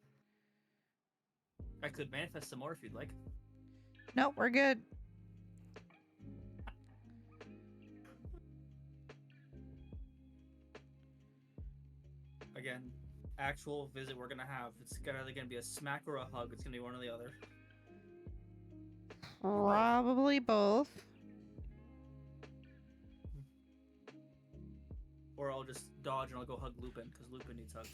Speaker 2: I could manifest some more if you'd like.
Speaker 1: Nope, we're good.
Speaker 2: Again, actual visit we're gonna have. It's either gonna be a smack or a hug. It's gonna be one or the other.
Speaker 1: Probably both.
Speaker 2: Or I'll just dodge and I'll go hug Lupin, because Lupin needs hugs.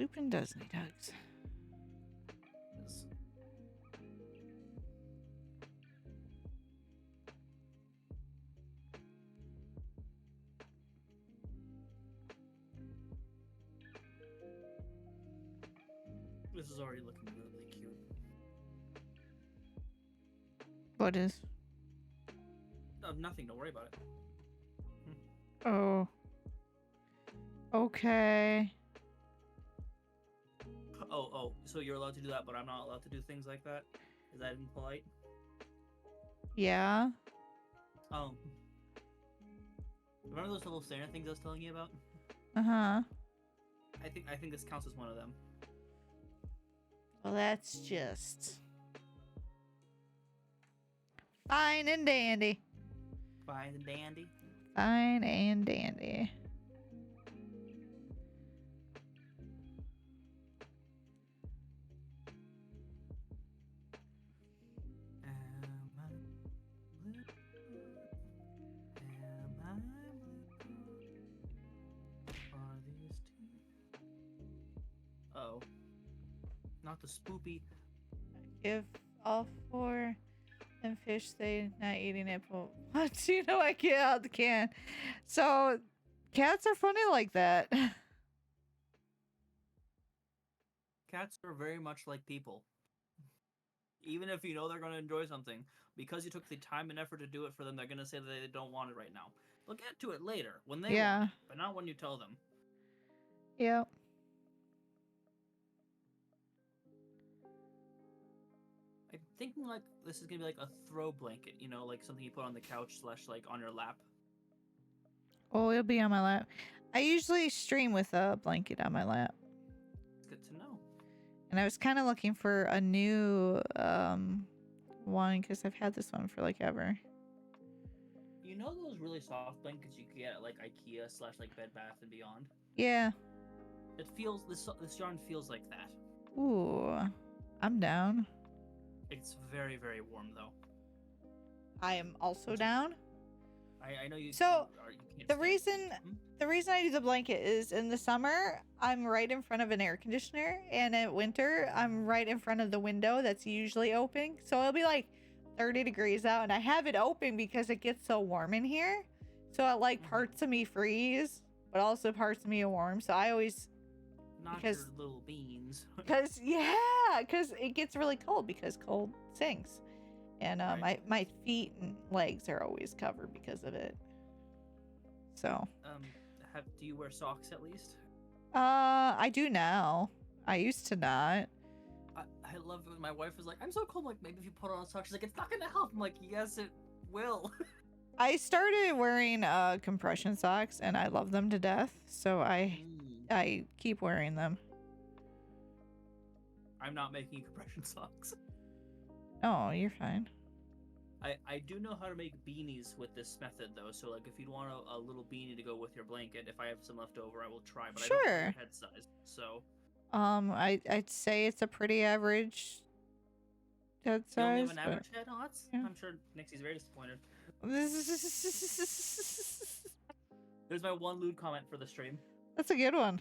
Speaker 1: Lupin does need hugs.
Speaker 2: Yes. This is already looking really cute.
Speaker 1: What is?
Speaker 2: Nothing, don't worry about it.
Speaker 1: Oh. Okay.
Speaker 2: Oh, so you're allowed to do that, but I'm not allowed to do things like that? Is that impolite?
Speaker 1: Yeah.
Speaker 2: Remember those little Santa things I was telling you about?
Speaker 1: Uh-huh.
Speaker 2: I think this counts as one of them.
Speaker 1: Well, that's just fine and dandy.
Speaker 2: Fine and dandy.
Speaker 1: Fine and dandy.
Speaker 2: Oh. Not the spoopy.
Speaker 1: If all four and fish say not eating it, but what? You know, I get out the can. So cats are funny like that.
Speaker 2: Cats are very much like people. Even if you know they're going to enjoy something, because you took the time and effort to do it for them, they're going to say that they don't want it right now. They'll get to it later, when they
Speaker 1: Yeah.
Speaker 2: want it, but not when you tell them.
Speaker 1: Yep.
Speaker 2: I'm thinking like this is going to be like a throw blanket, you know, like something you put on the couch / like on your lap.
Speaker 1: Oh, it'll be on my lap. I usually stream with a blanket on my lap.
Speaker 2: It's good to know.
Speaker 1: And I was kind of looking for a new one because I've had this one for like ever.
Speaker 2: You know those really soft blankets you can get at like IKEA / like Bed Bath and Beyond?
Speaker 1: Yeah.
Speaker 2: It feels this yarn feels like that.
Speaker 1: Ooh, I'm down.
Speaker 2: It's very, very warm though.
Speaker 1: I am also down.
Speaker 2: I know you.
Speaker 1: So,
Speaker 2: you can't
Speaker 1: The
Speaker 2: stand-
Speaker 1: reason
Speaker 2: Hmm?
Speaker 1: the reason I do the blanket is in the summer I'm right in front of an air conditioner, and in winter I'm right in front of the window that's usually open. So it'll be like 30 degrees out, and I have it open because it gets so warm in here. So it like
Speaker 2: Mhm.
Speaker 1: parts of me freeze, but also parts of me are warm. So I always
Speaker 2: Not
Speaker 1: because-
Speaker 2: your little beans.
Speaker 1: because it gets really cold because cold stings. And
Speaker 2: Right.
Speaker 1: my feet and legs are always covered because of it. So
Speaker 2: Do you wear socks at least?
Speaker 1: I do now. I used to not.
Speaker 2: I love when my wife is like, "I'm so cold." I'm like, maybe if you put on socks, she's like, "It's not gonna help." I'm like, "Yes, it will."
Speaker 1: I started wearing compression socks and I love them to death. So I keep wearing them.
Speaker 2: I'm not making compression socks.
Speaker 1: Oh, you're fine.
Speaker 2: I do know how to make beanies with this method though. So like, if you'd want a little beanie to go with your blanket, if I have some left over, I will try. But I don't have
Speaker 1: Sure.
Speaker 2: your head size, so
Speaker 1: I'd say it's a pretty average head
Speaker 2: you only
Speaker 1: size.
Speaker 2: have an average head. Oh, that's.
Speaker 1: yeah.
Speaker 2: I'm sure Nixie's very disappointed.
Speaker 1: That's
Speaker 2: There's my one lewd comment for the stream.
Speaker 1: a good one.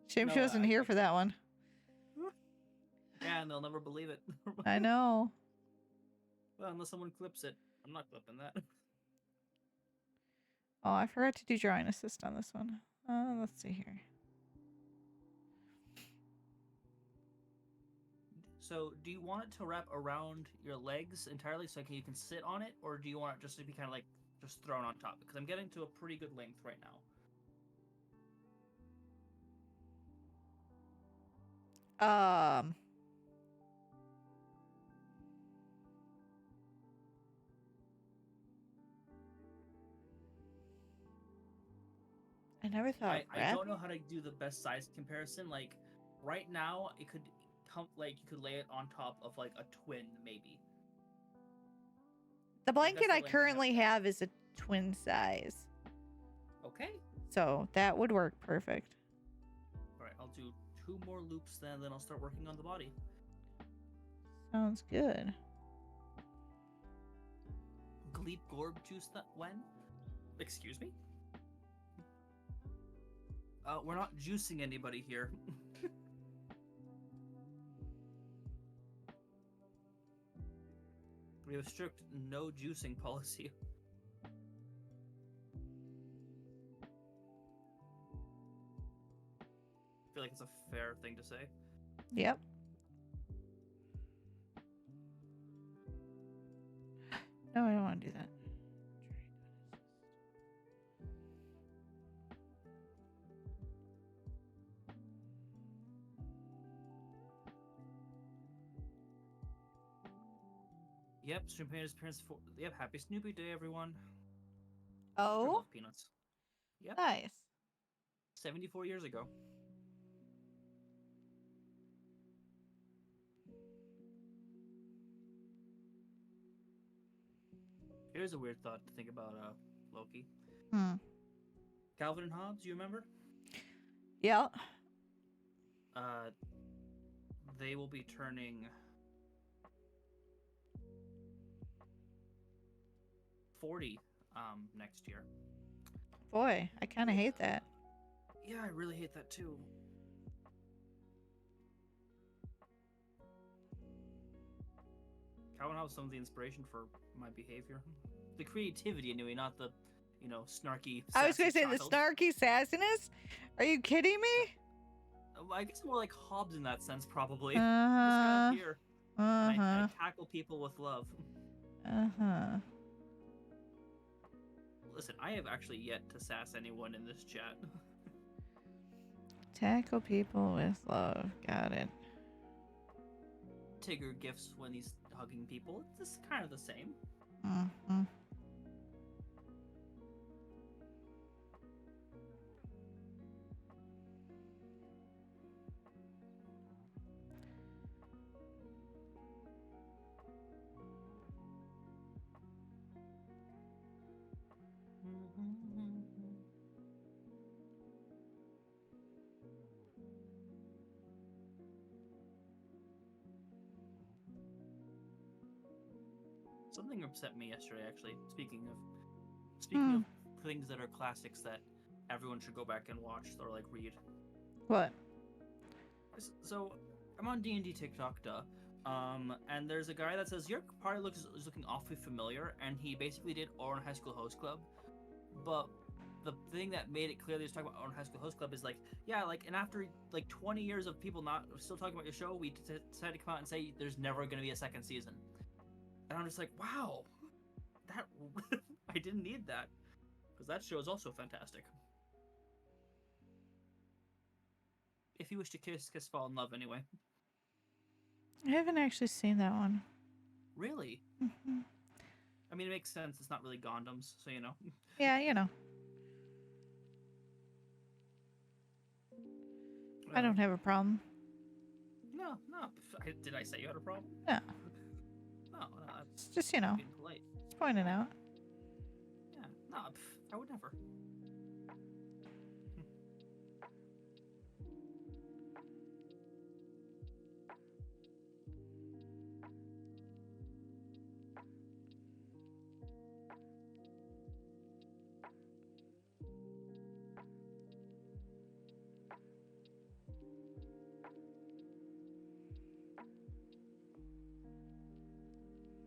Speaker 1: Shame she
Speaker 2: No,
Speaker 1: wasn't
Speaker 2: I-
Speaker 1: here for that one.
Speaker 2: Yeah, and they'll never believe it.
Speaker 1: I know.
Speaker 2: Well, unless someone clips it. I'm not clipping that.
Speaker 1: Oh, I forgot to do drawing assist on this one. Let's see here.
Speaker 2: So, do you want it to wrap around your legs entirely so you can sit on it, or do you want it just to be kind of like just thrown on top? Because I'm getting to a pretty good length right now.
Speaker 1: never thought
Speaker 2: I don't know how to do the best size comparison. Like right now, it could come like you could lay it on top of like a twin, maybe.
Speaker 1: The blanket
Speaker 2: the
Speaker 1: I
Speaker 2: length I have
Speaker 1: currently
Speaker 2: now.
Speaker 1: have is a twin size.
Speaker 2: Okay.
Speaker 1: So that would work perfect.
Speaker 2: All right, I'll do 2 more loops then I'll start working on the body.
Speaker 1: Sounds good.
Speaker 2: Gleep Gorb juice that when? Excuse me? We're not juicing anybody here. We have a strict no juicing policy. I feel like it's a fair thing to say.
Speaker 1: Yep. No, I don't want to do that.
Speaker 2: Yep, Stream Peanuts parents for yep, happy Snoopy Day, everyone. I
Speaker 1: Oh,
Speaker 2: love Peanuts. Yep,
Speaker 1: nice.
Speaker 2: 74 years ago. Here's a weird thought to think about Loki.
Speaker 1: Hmm.
Speaker 2: Calvin and Hobbes, you remember?
Speaker 1: Yep.
Speaker 2: They will be turning 40 next year.
Speaker 1: Boy, I kind of hate that.
Speaker 2: Yeah, I really hate that too. Calvin Hobbes, some of the inspiration for my behavior. The creativity, anyway, not the, snarky.
Speaker 1: I was going to
Speaker 2: sassy
Speaker 1: say the
Speaker 2: child.
Speaker 1: snarky sassiness. Are you kidding me?
Speaker 2: I guess more like Hobbes in that sense, probably.
Speaker 1: Uh
Speaker 2: Just kind
Speaker 1: huh.
Speaker 2: of here.
Speaker 1: Uh
Speaker 2: I
Speaker 1: huh.
Speaker 2: tackle people with love.
Speaker 1: Uh huh.
Speaker 2: Listen, I have actually yet to sass anyone in this chat.
Speaker 1: Tackle people with love. Got it.
Speaker 2: Tigger gifts when he's hugging people. It's just kind of the same.
Speaker 1: Mm-hmm.
Speaker 2: Something upset me yesterday, actually. Speaking of things that are classics that everyone should go back and watch or like read.
Speaker 1: What?
Speaker 2: So I'm on D&D TikTok, duh. And there's a guy that says your party is looking awfully familiar, and he basically did Ouran High School Host Club. But the thing that made it clear that he was talking about Ouran High School Host Club is like, yeah, like, and after like 20 years of people not still talking about your show, we decided to come out and say there's never going to be a second season. And I'm just like, wow, that I didn't need that, because that show is also fantastic. If you wish to kiss, fall in love anyway.
Speaker 1: I haven't actually seen that one.
Speaker 2: Really?
Speaker 1: Mm-hmm.
Speaker 2: I mean, it makes sense. It's not really Gondams, so you know.
Speaker 1: Yeah, you know. I don't have a problem.
Speaker 2: No. Did I say you had a problem?
Speaker 1: No.
Speaker 2: No.
Speaker 1: It's just, you know,
Speaker 2: Being polite.
Speaker 1: just pointing out.
Speaker 2: Yeah. No, I would never.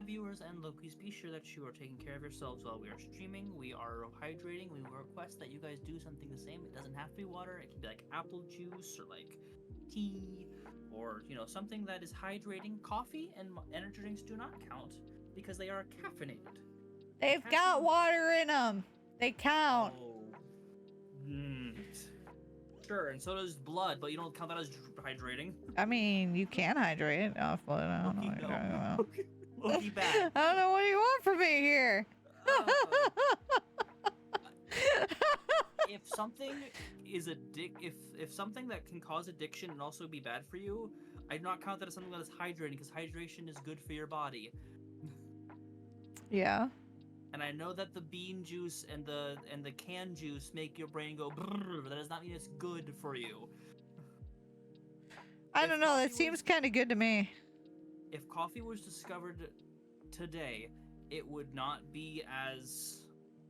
Speaker 2: Viewers and Lokis, be sure that you are taking care of yourselves while we are streaming. We are hydrating. We request that you guys do something the same. It doesn't have to be water. It can be like apple juice or like tea or, you know, something that is hydrating. Coffee and energy drinks do not count because they are caffeinated.
Speaker 1: They've got water in them. They count.
Speaker 2: Oh. Sure, and so does blood, but you don't count that as hydrating.
Speaker 1: I mean, you can hydrate off blood. I don't know what you're talking about.
Speaker 2: Loki bad.
Speaker 1: I don't know what you want from me here.
Speaker 2: if something is if something that can cause addiction and also be bad for you, I do not count that as something that is hydrating because hydration is good for your body.
Speaker 1: Yeah.
Speaker 2: And I know that the bean juice and the canned juice make your brain go brrr, but that does not mean it's good for you.
Speaker 1: I
Speaker 2: If
Speaker 1: don't know. That
Speaker 2: coffee
Speaker 1: seems
Speaker 2: was-
Speaker 1: kind of good to me.
Speaker 2: If coffee was discovered today, it would not be as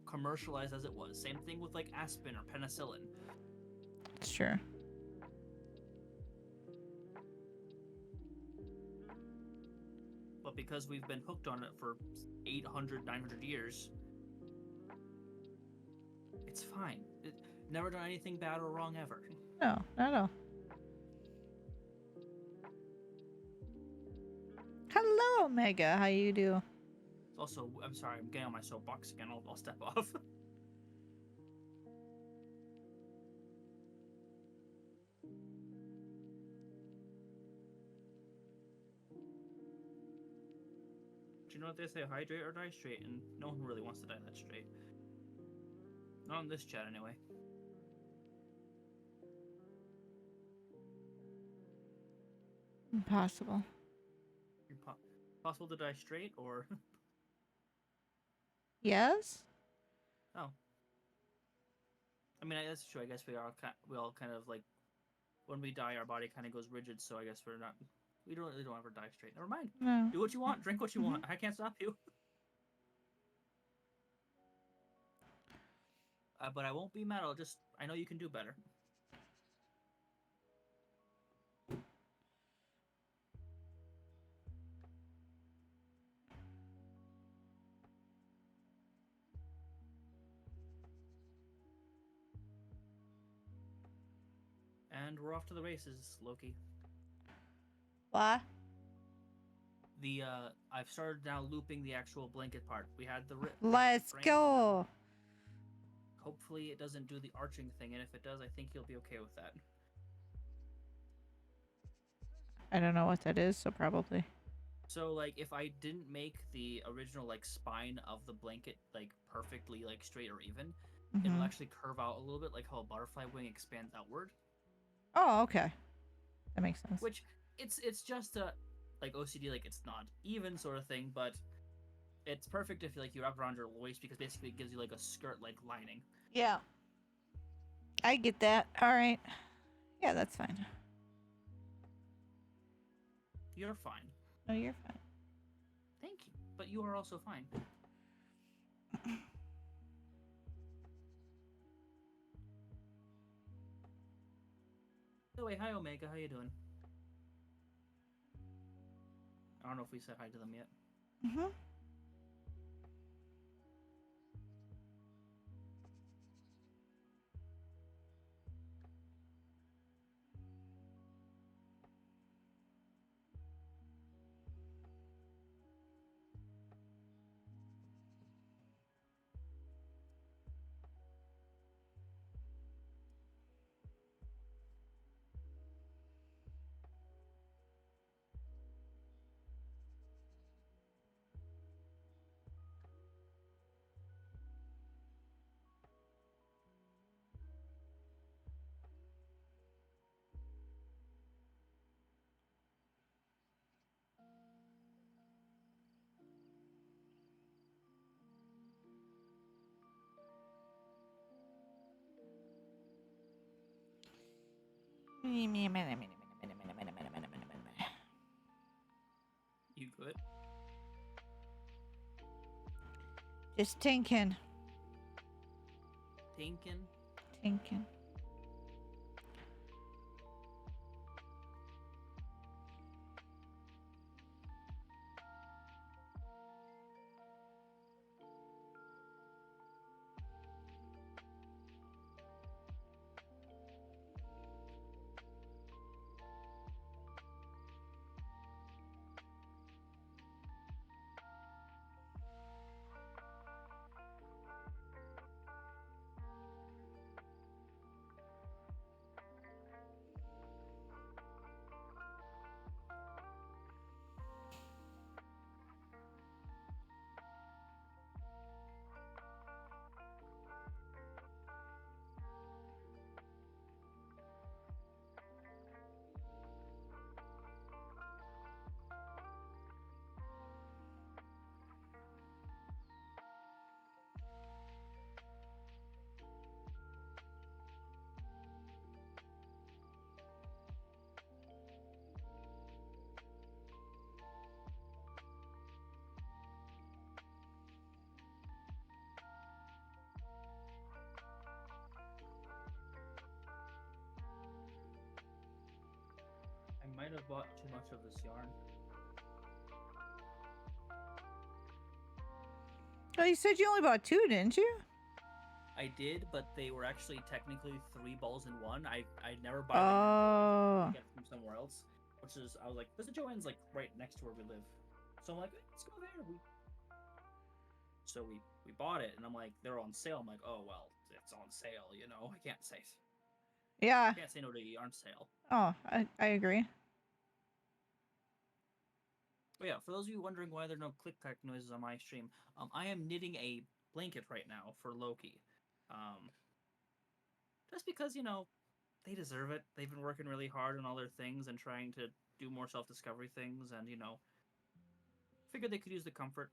Speaker 2: commercialized as it was. Same thing with like aspirin or penicillin.
Speaker 1: It's true.
Speaker 2: But because we've been hooked on it for 800, 900 years, it's fine. It never done anything bad or wrong ever.
Speaker 1: No, not at all. Hello, Omega. How you do?
Speaker 2: Also, I'm sorry, I'm getting on my soapbox again. I'll step off. Do you know what they say? Hydrate or die straight, and no one really wants to die that straight. Not in this chat, anyway.
Speaker 1: Impossible.
Speaker 2: Possible to die straight, or
Speaker 1: Yes?
Speaker 2: oh, I mean, that's true. I guess we all kind of like when we die, our body kind of goes rigid. So I guess we don't ever die straight. Never mind.
Speaker 1: No.
Speaker 2: Do what you want. Drink what you want. I can't stop you. But I won't be mad. I know you can do better. And we're off to the races, Loki.
Speaker 1: What?
Speaker 2: I've started now looping the actual blanket part. We had the
Speaker 1: Let's
Speaker 2: frame.
Speaker 1: go.
Speaker 2: Hopefully it doesn't do the arching thing, and if it does, I think you'll be okay with that.
Speaker 1: I don't know what that is, so probably.
Speaker 2: So like if I didn't make the original like spine of the blanket like perfectly like straight or even, it'll
Speaker 1: Mhm.
Speaker 2: actually curve out a little bit like how a butterfly wing expands outward.
Speaker 1: Oh, okay. That makes sense.
Speaker 2: Which it's just a like OCD, like it's not even sort of thing, but it's perfect if you wrap around your waist because basically it gives you like a skirt like lining.
Speaker 1: Yeah. I get that. All right. Yeah, that's fine.
Speaker 2: You're fine.
Speaker 1: No, you're fine.
Speaker 2: Thank you. But you are also fine. By the way, hi Omega, how you doing? I don't know if we said hi to them yet.
Speaker 1: Mhm.
Speaker 2: You good?
Speaker 1: Just tinking.
Speaker 2: Thinking?
Speaker 1: Tinking.
Speaker 2: might have bought too much of this yarn.
Speaker 1: Oh, you said you only bought 2, didn't you?
Speaker 2: I did, but they were actually technically 3 balls in one. I never buy
Speaker 1: Oh.
Speaker 2: them. Get from somewhere else. Which is, I was like, there's a Joann's like right next to where we live. So I'm like, let's go there. So we bought it, and I'm like, they're on sale. I'm like, oh well, it's on sale, you know. I can't say
Speaker 1: Yeah.
Speaker 2: no to a yarn sale.
Speaker 1: Oh, I agree.
Speaker 2: But yeah, for those of you wondering why there are no click-clack noises on my stream, I am knitting a blanket right now for Loki. Just because, you know, they deserve it. They've been working really hard on all their things and trying to do more self-discovery things, and, you know, figured they could use the comfort.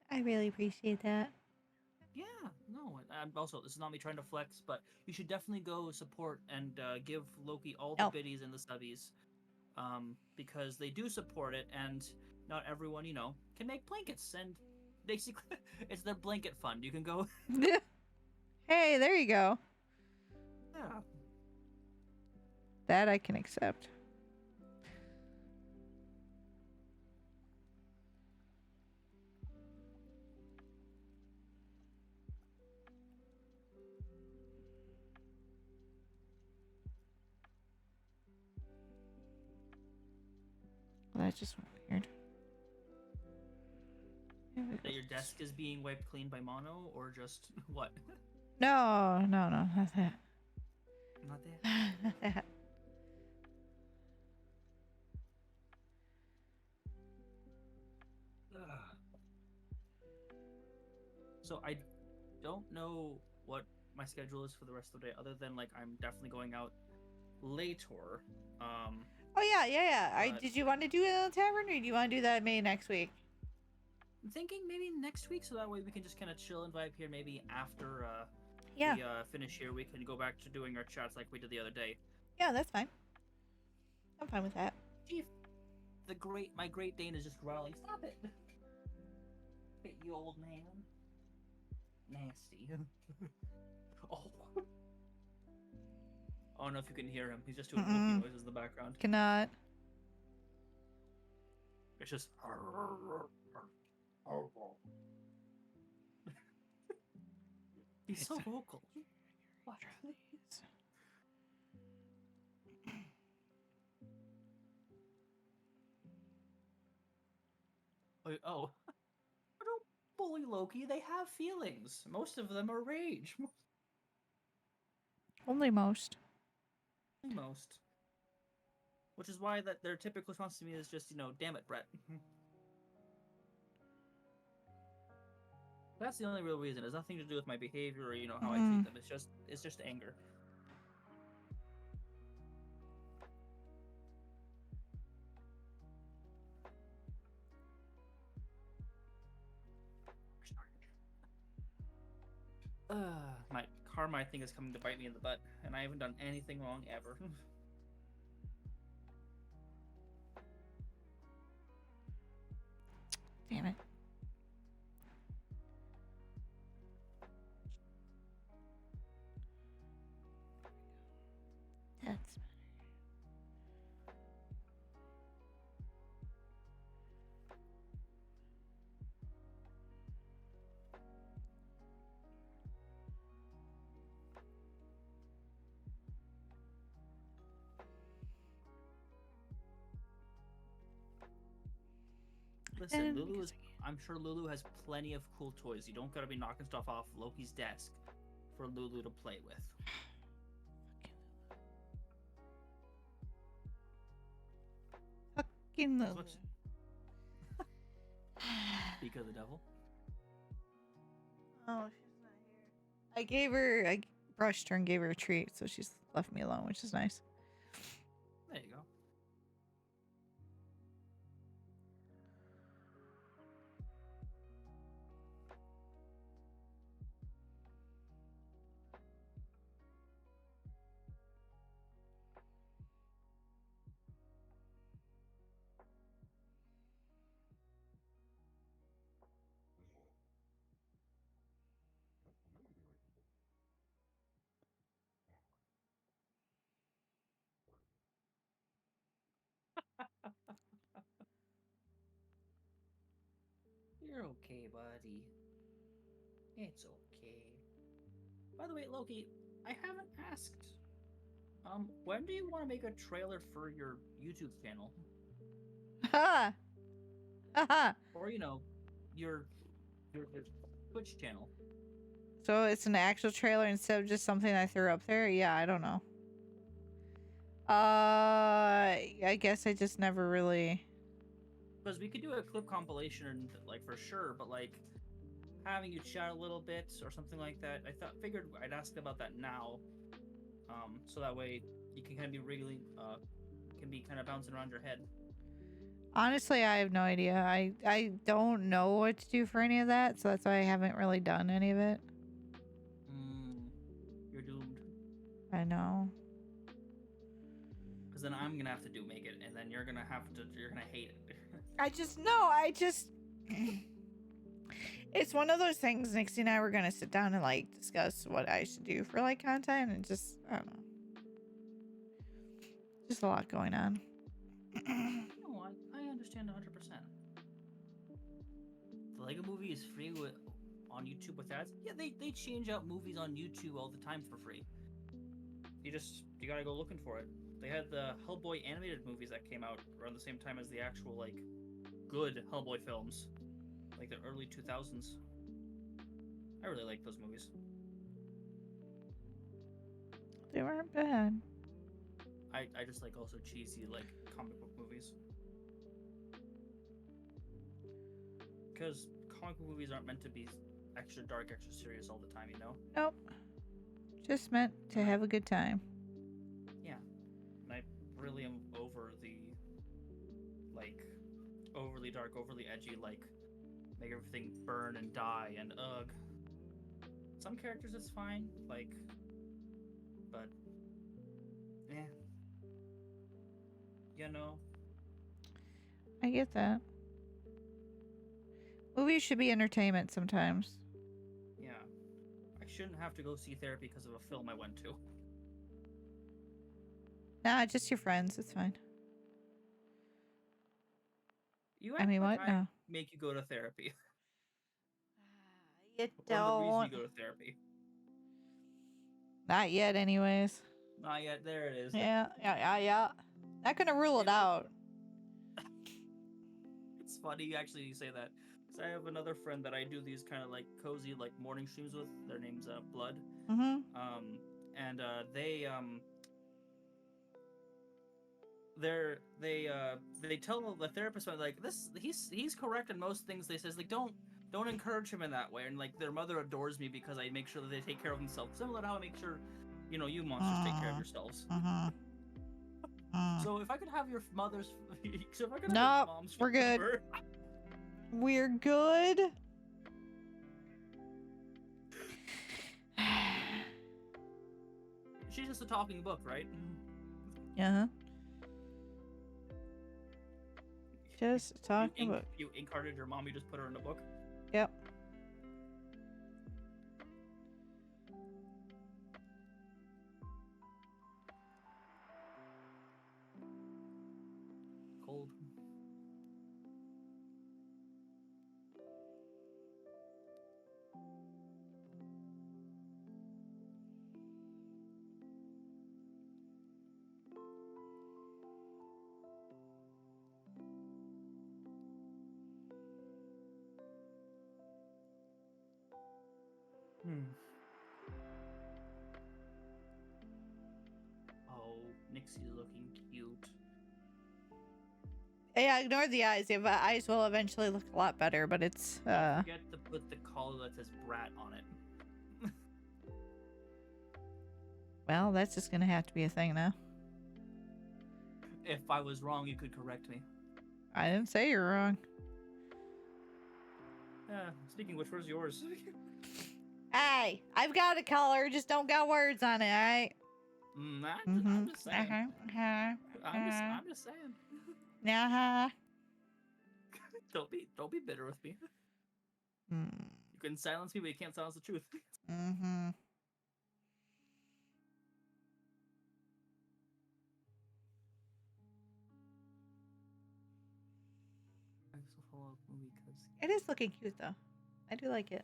Speaker 1: I really appreciate that.
Speaker 2: Yeah, no, I'm also, this is not me trying to flex, but you should definitely go support and give Loki all the
Speaker 1: Oh.
Speaker 2: biddies and the stubbies, because they do support it, and not everyone, you know, can make blankets, and basically, it's their blanket fund. You can go,
Speaker 1: Hey, there you go.
Speaker 2: yeah.
Speaker 1: That I can accept. Well, that just went weird. Here we
Speaker 2: That
Speaker 1: go.
Speaker 2: your desk is being wiped clean by Mono, or just what?
Speaker 1: No, not that.
Speaker 2: Not that.
Speaker 1: Not that.
Speaker 2: So I don't know what my schedule is for the rest of the day, other than like I'm definitely going out later.
Speaker 1: Oh yeah.
Speaker 2: But-
Speaker 1: Did you want to do it in the tavern, or do you want to do that maybe next week?
Speaker 2: I'm thinking maybe next week, so that way we can just kind of chill and vibe here. Maybe after
Speaker 1: Yeah.
Speaker 2: we finish here, we can go back to doing our chats like we did the other day.
Speaker 1: Yeah, that's fine. I'm fine with that.
Speaker 2: Chief, my Great Dane is just growling. Stop it! Bit you old man. Nasty. Oh. I don't know if you can hear him. He's just doing
Speaker 1: Mm-mm.
Speaker 2: noises in the background.
Speaker 1: Cannot.
Speaker 2: It's just. He's so vocal. What? Oh. Don't bully Loki. They have feelings. Most of them are rage.
Speaker 1: Only most.
Speaker 2: Most. Which is why that their typical response to me is just, you know, damn it, Brett. That's the only real reason. It has nothing to do with my behavior or, you know, how I treat them. It's just anger. My karma, I think, is coming to bite me in the butt, and I haven't done anything wrong ever.
Speaker 1: Damn it. That's better.
Speaker 2: Listen,
Speaker 1: And
Speaker 2: Lulu
Speaker 1: because
Speaker 2: is. I'm sure Lulu has plenty of cool toys. You don't gotta be knocking stuff off Loki's desk for Lulu to play with.
Speaker 1: Fucking
Speaker 2: As
Speaker 1: Lulu.
Speaker 2: much- Speak of the devil.
Speaker 1: Oh, she's not here. I brushed her and gave her a treat, so she's left me alone, which is nice.
Speaker 2: There you go. okay, buddy. It's okay. By the way, Loki, I haven't asked. When do you want to make a trailer for your YouTube channel?
Speaker 1: Ha! Ha!
Speaker 2: Or, your your Twitch channel?
Speaker 1: So it's an actual trailer instead of just something I threw up there? Yeah, I don't know. I guess I just never really.
Speaker 2: Because we could do a clip compilation, like, for sure, but, like, having you chat a little bit or something like that, figured I'd ask about that now. So that way you can kind of be really, can be kind of bouncing around your head.
Speaker 1: Honestly, I have no idea. I don't know what to do for any of that, so that's why I haven't really done any of it.
Speaker 2: You're doomed.
Speaker 1: I know.
Speaker 2: Because then I'm gonna have to make it, and then you're gonna hate it.
Speaker 1: I just it's one of those things. Nixie and I were gonna sit down and like discuss what I should do for like content, and just I don't know, just a lot going on.
Speaker 2: No, I understand 100%. The Lego Movie is free on YouTube with ads. Yeah, they change out movies on YouTube all the time for free. You gotta go looking for it. They had the Hellboy animated movies that came out around the same time as the actual like good Hellboy films, like the early 2000s. I really like those movies.
Speaker 1: They weren't bad.
Speaker 2: I just like also cheesy like comic book movies. Because comic book movies aren't meant to be extra dark, extra serious all the time, you know?
Speaker 1: Nope. Just meant to have a good time.
Speaker 2: Yeah. And I really am over the like overly dark, overly edgy, like make everything burn and die and ugh. Some characters it's fine, like, but yeah. You know.
Speaker 1: I get that. Movies should be entertainment sometimes.
Speaker 2: Yeah. I shouldn't have to go see therapy because of a film I went to.
Speaker 1: Nah, just your friends. It's fine.
Speaker 2: You
Speaker 1: I mean,
Speaker 2: act like
Speaker 1: what? No.
Speaker 2: make you go to therapy.
Speaker 1: You
Speaker 2: Or the reason
Speaker 1: don't.
Speaker 2: you go to therapy.
Speaker 1: Not yet, anyways.
Speaker 2: Not yet. There it is.
Speaker 1: Yeah. Not gonna rule it out.
Speaker 2: It's funny actually you say that. So I have another friend that I do these kind of like cozy like morning streams with. Their name's Blood.
Speaker 1: Mm-hmm.
Speaker 2: And they tell the therapist like this he's correct in most things they says like don't encourage him in that way, and like their mother adores me because I make sure that they take care of themselves, similar to how I make sure you monsters take care of yourselves. So if I could have your mother's so if I could have your mom's
Speaker 1: we're good.
Speaker 2: number,
Speaker 1: We're good.
Speaker 2: she's just a talking book, right?
Speaker 1: Yeah. Just talking about.
Speaker 2: You incarnated your mom, you just put her in a book.
Speaker 1: Yep.
Speaker 2: Cold. Oh, Nixie's looking cute.
Speaker 1: Yeah, ignore the eyes. The eyes will eventually look a lot better, but it's
Speaker 2: Don't forget to put the collar that says brat on it.
Speaker 1: well, that's just gonna have to be a thing now.
Speaker 2: If I was wrong, you could correct me.
Speaker 1: I didn't say you're wrong.
Speaker 2: Yeah. Speaking of which, where's yours?
Speaker 1: Hey, I've got a color, just don't got words on it, alright?
Speaker 2: I'm just saying. I'm just saying.
Speaker 1: Uh-huh.
Speaker 2: Don't be bitter with me.
Speaker 1: Mm.
Speaker 2: You can silence me, but you can't silence the truth.
Speaker 1: Mm-hmm.
Speaker 2: this will follow up movie because
Speaker 1: It is looking cute though. I do like it.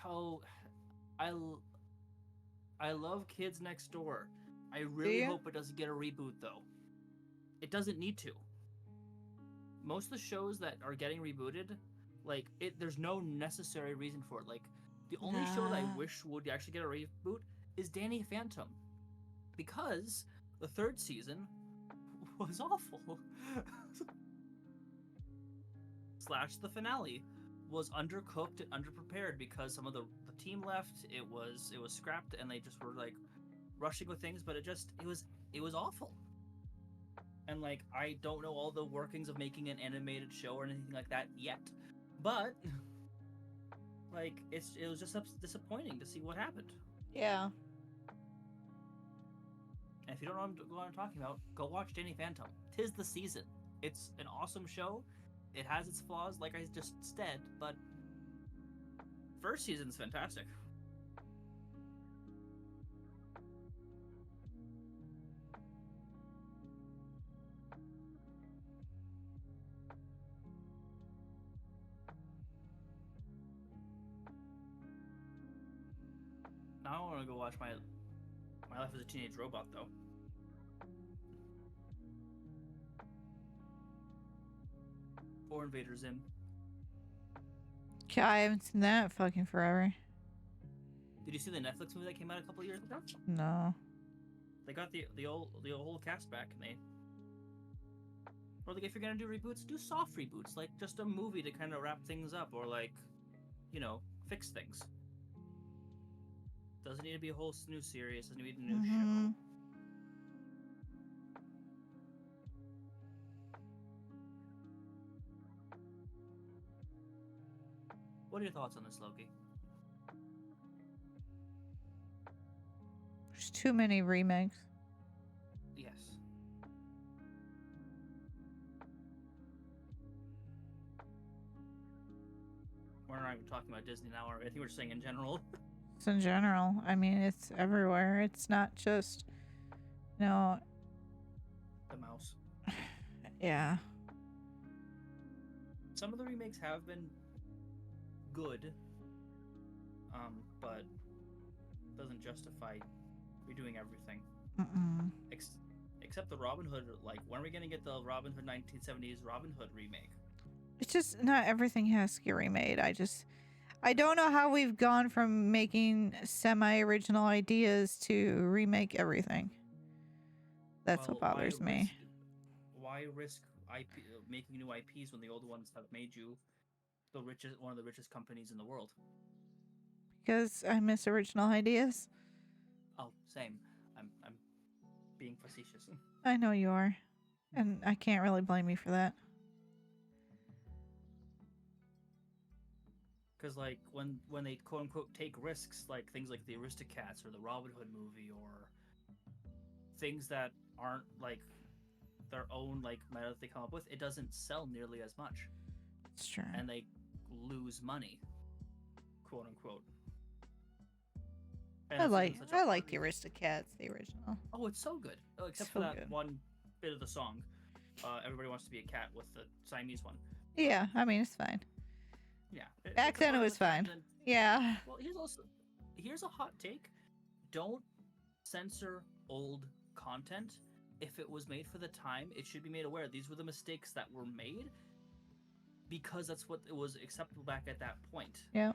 Speaker 2: how I love Kids Next Door. I really
Speaker 1: you?
Speaker 2: hope it doesn't get a reboot though. It doesn't need to. Most of the shows that are getting rebooted, like there's no necessary reason for it. Like the only show that I
Speaker 1: Nah.
Speaker 2: wish would actually get a reboot is Danny Phantom, because the third season was awful. Slash the finale was undercooked and underprepared because some of the team left. It was scrapped and they just were like rushing with things, but it was awful. And like I don't know all the workings of making an animated show or anything like that yet, but like it was just disappointing to see what happened.
Speaker 1: Yeah.
Speaker 2: And if you don't know what I'm talking about, go watch Danny Phantom. 'Tis the season. It's an awesome show. It has its flaws, like I just said, but first season's fantastic. Now I want to go watch my Life as a Teenage Robot, though. Or Invader Zim.
Speaker 1: Okay, I haven't seen that fucking forever.
Speaker 2: Did you see the Netflix movie that came out a couple years ago?
Speaker 1: No.
Speaker 2: They got the whole cast back, and or like if you're gonna do reboots, do soft reboots, like just a movie to kind of wrap things up, or like, fix things. Doesn't need to be a whole new series. Doesn't need to be a new show. What are your thoughts on this, Loki?
Speaker 1: There's too many remakes.
Speaker 2: Yes. We're not even talking about Disney now, are we? I think we're just saying in general.
Speaker 1: It's in general. I mean, it's everywhere. It's not just,
Speaker 2: The mouse.
Speaker 1: Yeah.
Speaker 2: Some of the remakes have been good, but doesn't justify redoing everything.
Speaker 1: Mm-mm.
Speaker 2: Except the Robin Hood. Like, when are we gonna get the Robin Hood 1970s Robin Hood remake?
Speaker 1: It's just not everything has to get remade. I don't know how we've gone from making semi-original ideas to remake everything. That's what bothers me.
Speaker 2: Why risk IP, making new IPs when the old ones have made you one of the richest companies in the world?
Speaker 1: Because I miss original ideas.
Speaker 2: Oh, same. I'm being facetious.
Speaker 1: I know you are. And I can't really blame you for that.
Speaker 2: Because like when they quote unquote take risks, like things like the Aristocats or the Robin Hood movie, or things that aren't like their own like meta that they come up with, it doesn't sell nearly as much,
Speaker 1: It's true.
Speaker 2: and they lose money, quote unquote. And
Speaker 1: I
Speaker 2: it's
Speaker 1: like
Speaker 2: such a hard
Speaker 1: the
Speaker 2: reason.
Speaker 1: Aristocats, the original.
Speaker 2: Oh, it's so good. Oh, except
Speaker 1: So
Speaker 2: for that
Speaker 1: good.
Speaker 2: one bit of the song. Everybody wants to be a cat with the Siamese one.
Speaker 1: Yeah, I mean it's fine.
Speaker 2: Yeah.
Speaker 1: Back
Speaker 2: it's a
Speaker 1: then it
Speaker 2: part of
Speaker 1: was
Speaker 2: the time,
Speaker 1: fine.
Speaker 2: and
Speaker 1: Yeah.
Speaker 2: well, here's a hot take. Don't censor old content. If it was made for the time, it should be made aware these were the mistakes that were made, because that's what it was acceptable back at that point.
Speaker 1: Yeah.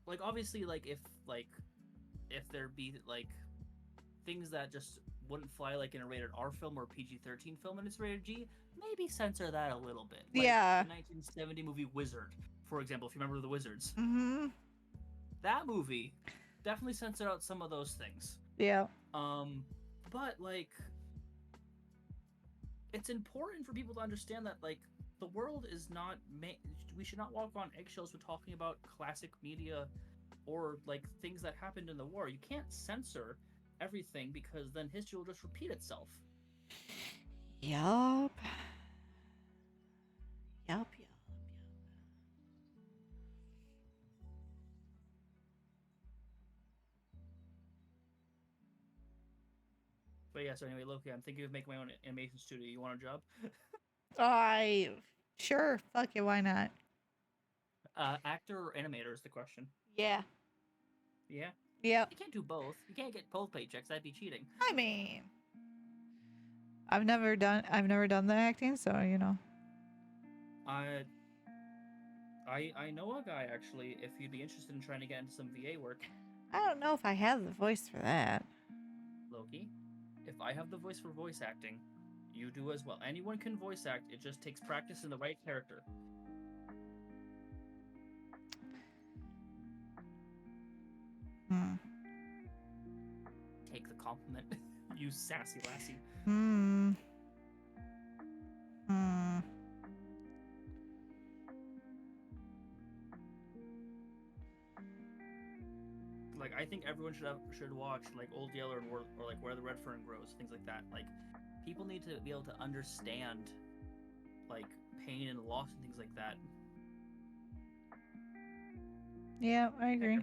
Speaker 2: Like obviously, like if there be like things that just wouldn't fly like in a rated R film or PG-13 film and it's rated G, maybe censor that a little bit. Like
Speaker 1: Yeah.
Speaker 2: the 1970 movie Wizard, for example, if you remember the Wizards.
Speaker 1: Mm-hmm.
Speaker 2: That movie definitely censored out some of those things.
Speaker 1: Yeah.
Speaker 2: But like it's important for people to understand that like the world is not we should not walk on eggshells when talking about classic media or like things that happened in the war. You can't censor everything because then history will just repeat itself.
Speaker 1: Yup. Yup.
Speaker 2: But yeah, so anyway, Loki, I'm thinking of making my own animation studio. You want a job?
Speaker 1: I sure, fuck it, why not?
Speaker 2: Actor or animator is the question.
Speaker 1: Yeah.
Speaker 2: Yeah.
Speaker 1: Yep.
Speaker 2: You can't do both. You can't get both paychecks. That'd be cheating.
Speaker 1: I mean, I've never done the acting, so you know.
Speaker 2: I I know a guy actually. If you'd be interested in trying to get into some VA work,
Speaker 1: I don't know if I have the voice for that.
Speaker 2: Loki. If I have the voice for voice acting, you do as well. Anyone can voice act. It just takes practice in the right character.
Speaker 1: Hmm.
Speaker 2: Take the compliment. You sassy lassie.
Speaker 1: Hmm. Hmm.
Speaker 2: Like I think everyone should watch like Old Yeller or like Where the Red Fern Grows, things like that. Like people need to be able to understand like pain and loss and things like that.
Speaker 1: Yeah, I
Speaker 2: Like,
Speaker 1: agree.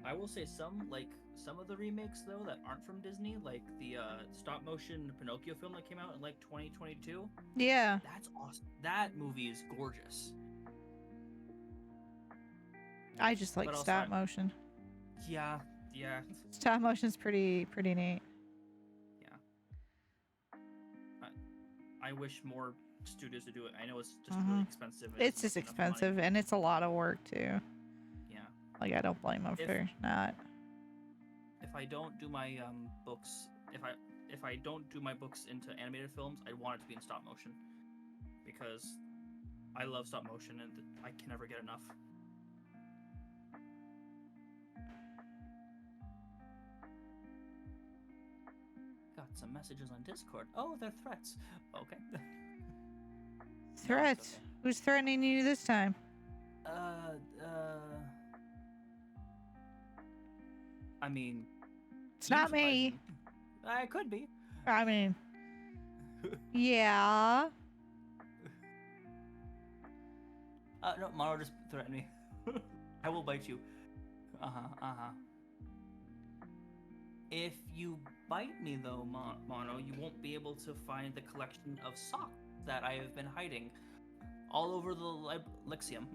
Speaker 2: I will say some of the remakes though that aren't from Disney, like the stop motion Pinocchio film that came out in like 2022.
Speaker 1: Yeah.
Speaker 2: That's awesome. That movie is gorgeous.
Speaker 1: I just like
Speaker 2: But also,
Speaker 1: stop motion.
Speaker 2: Yeah.
Speaker 1: Stop motion's pretty neat.
Speaker 2: I wish more studios would do it. I know it's just
Speaker 1: Mhm.
Speaker 2: really expensive. and
Speaker 1: It's
Speaker 2: doesn't
Speaker 1: just
Speaker 2: make enough money.
Speaker 1: expensive and it's a lot of work too.
Speaker 2: Yeah.
Speaker 1: Like I don't blame them for not.
Speaker 2: If I don't do my books, if I don't do my books into animated films, I want it to be in stop motion because I love stop motion and I can never get enough. Got some messages on Discord. Oh, they're threats. Okay.
Speaker 1: Threats. Who's threatening you this time?
Speaker 2: I mean,
Speaker 1: It's not me.
Speaker 2: I could be.
Speaker 1: I mean, yeah.
Speaker 2: No, Mono just threatened me. I will bite you. If you bite me, though, Mono, you won't be able to find the collection of socks that I have been hiding all over the Lyxium.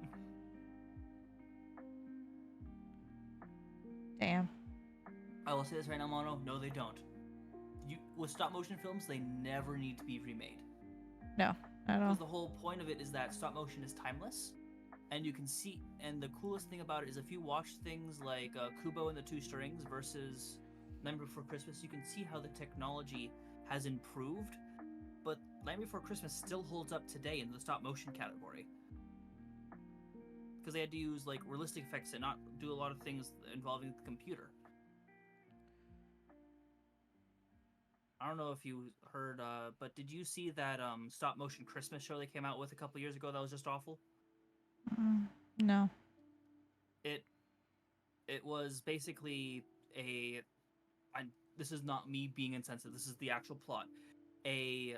Speaker 1: Damn.
Speaker 2: I will say this right now, Mono. No, they don't. With stop motion films, they never need to be remade.
Speaker 1: No, I
Speaker 2: Because
Speaker 1: don't.
Speaker 2: the whole point of it is that stop motion is timeless, and you can see. And the coolest thing about it is if you watch things like Kubo and the Two Strings versus Nightmare Before Christmas, you can see how the technology has improved, but Nightmare Before Christmas still holds up today in the stop motion category. Because they had to use like realistic effects and not do a lot of things involving the computer. I don't know if you heard, but did you see that stop motion Christmas show they came out with a couple years ago that was just awful?
Speaker 1: No.
Speaker 2: It was basically this is not me being insensitive. This is the actual plot. A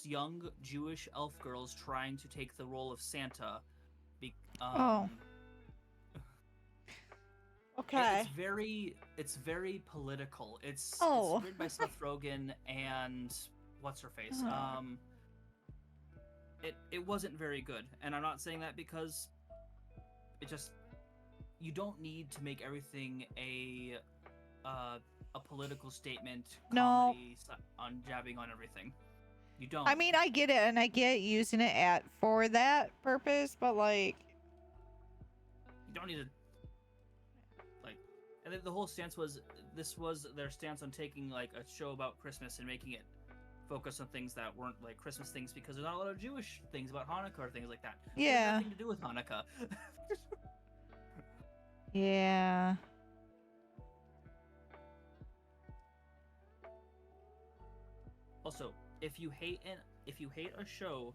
Speaker 2: young Jewish elf girl's trying to take the role of Santa.
Speaker 1: Okay.
Speaker 2: It's very political. It's written by Seth Rogen and what's her face.
Speaker 1: Oh.
Speaker 2: It wasn't very good, and I'm not saying that because you don't need to make everything a political statement comedy on jabbing on everything. You don't.
Speaker 1: I mean, I get it, and I get using it for that purpose, but like,
Speaker 2: you don't need to. Like, and the whole stance was their stance on taking like a show about Christmas and making it focus on things that weren't like Christmas things because there's not a lot of Jewish things about Hanukkah or things like that.
Speaker 1: Yeah.
Speaker 2: Nothing to do with Hanukkah.
Speaker 1: Yeah.
Speaker 2: Also, if you hate a show,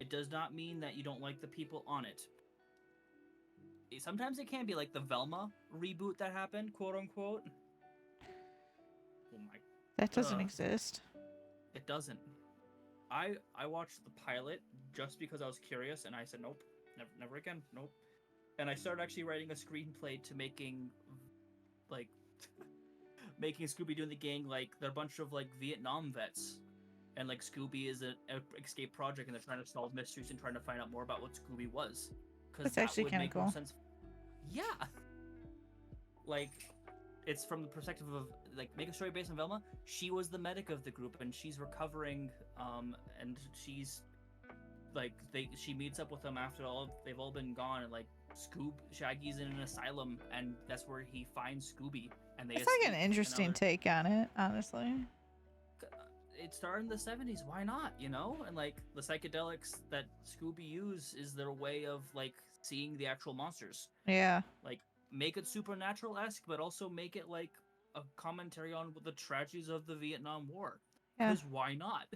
Speaker 2: it does not mean that you don't like the people on it. Sometimes it can be like the Velma reboot that happened, quote unquote. Oh my.
Speaker 1: That doesn't exist.
Speaker 2: It doesn't. I watched the pilot just because I was curious, and I said nope, never again, nope. And I started actually writing a screenplay to making Scooby-Doo and the Gang like they're a bunch of like Vietnam vets, and like Scooby is an escape project, and they're trying to solve mysteries and trying to find out more about what Scooby was. Because
Speaker 1: That's actually kinda
Speaker 2: make more
Speaker 1: cool.
Speaker 2: sense. Yeah. Like, it's from the perspective of like make a story based on Velma. She was the medic of the group, and she's recovering. And she's like she meets up with them after they've all been gone, and like Shaggy's in an asylum, and that's where he finds Scooby, and they
Speaker 1: It's like an
Speaker 2: escape, and now
Speaker 1: interesting
Speaker 2: they're-
Speaker 1: take on it, honestly.
Speaker 2: It started in the 70s, why not, you know? And like the psychedelics that Scooby use is their way of like seeing the actual monsters.
Speaker 1: Yeah.
Speaker 2: Like make it supernatural-esque, but also make it like a commentary on the tragedies of the Vietnam War.
Speaker 1: Yeah.
Speaker 2: Because why not?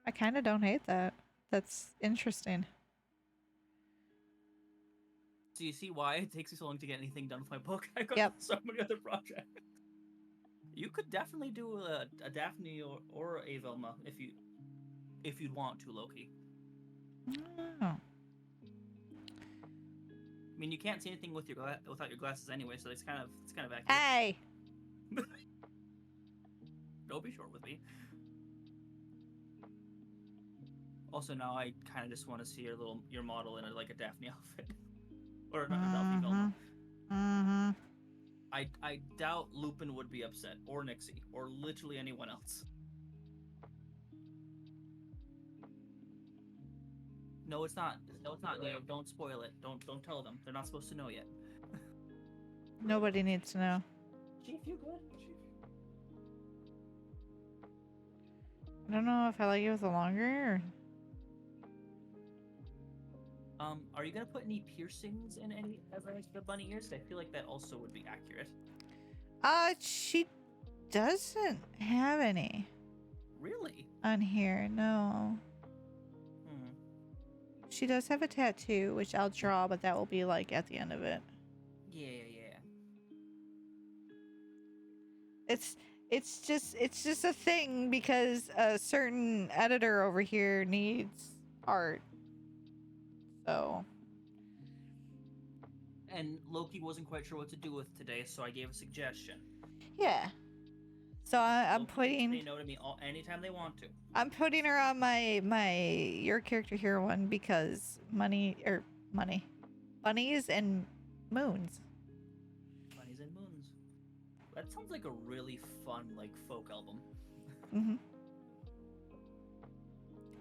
Speaker 1: I kind of don't hate that. That's interesting.
Speaker 2: So you see why it takes me so long to get anything done with my book? I got
Speaker 1: Yep.
Speaker 2: so many other projects. You could definitely do a Daphne or a Velma if you'd want to, Loki.
Speaker 1: Oh.
Speaker 2: I mean, you can't see anything with without your glasses anyway, so it's kind of accurate.
Speaker 1: Hey!
Speaker 2: Don't be short with me. Also, now I kind of just want to see your model in like a Daphne outfit, or not a Daphne Velma.
Speaker 1: Mm-hmm.
Speaker 2: I doubt Lupin would be upset, or Nixie, or literally anyone else. No, it's not. No, it's not. Leo. Don't spoil it. Don't tell them. They're not supposed to know yet.
Speaker 1: Nobody needs to know.
Speaker 2: Chief, you good? Chief.
Speaker 1: I don't know if I like it with the longer or...
Speaker 2: Are you gonna put any piercings in any of the bunny ears? I feel like that also would be accurate.
Speaker 1: She doesn't have any
Speaker 2: Really?
Speaker 1: on here, no.
Speaker 2: Hmm.
Speaker 1: She does have a tattoo, which I'll draw, but that will be like at the end of it.
Speaker 2: Yeah.
Speaker 1: It's just a thing because a certain editor over here needs art. So
Speaker 2: And Loki wasn't quite sure what to do with today, so I gave a suggestion.
Speaker 1: yeah. So I'm
Speaker 2: Loki can
Speaker 1: putting
Speaker 2: say no to me anytime they want to.
Speaker 1: I'm putting her on my your character here one because bunnies and moons.
Speaker 2: Bunnies and moons. That sounds like a really fun like folk album.
Speaker 1: Mm-hmm.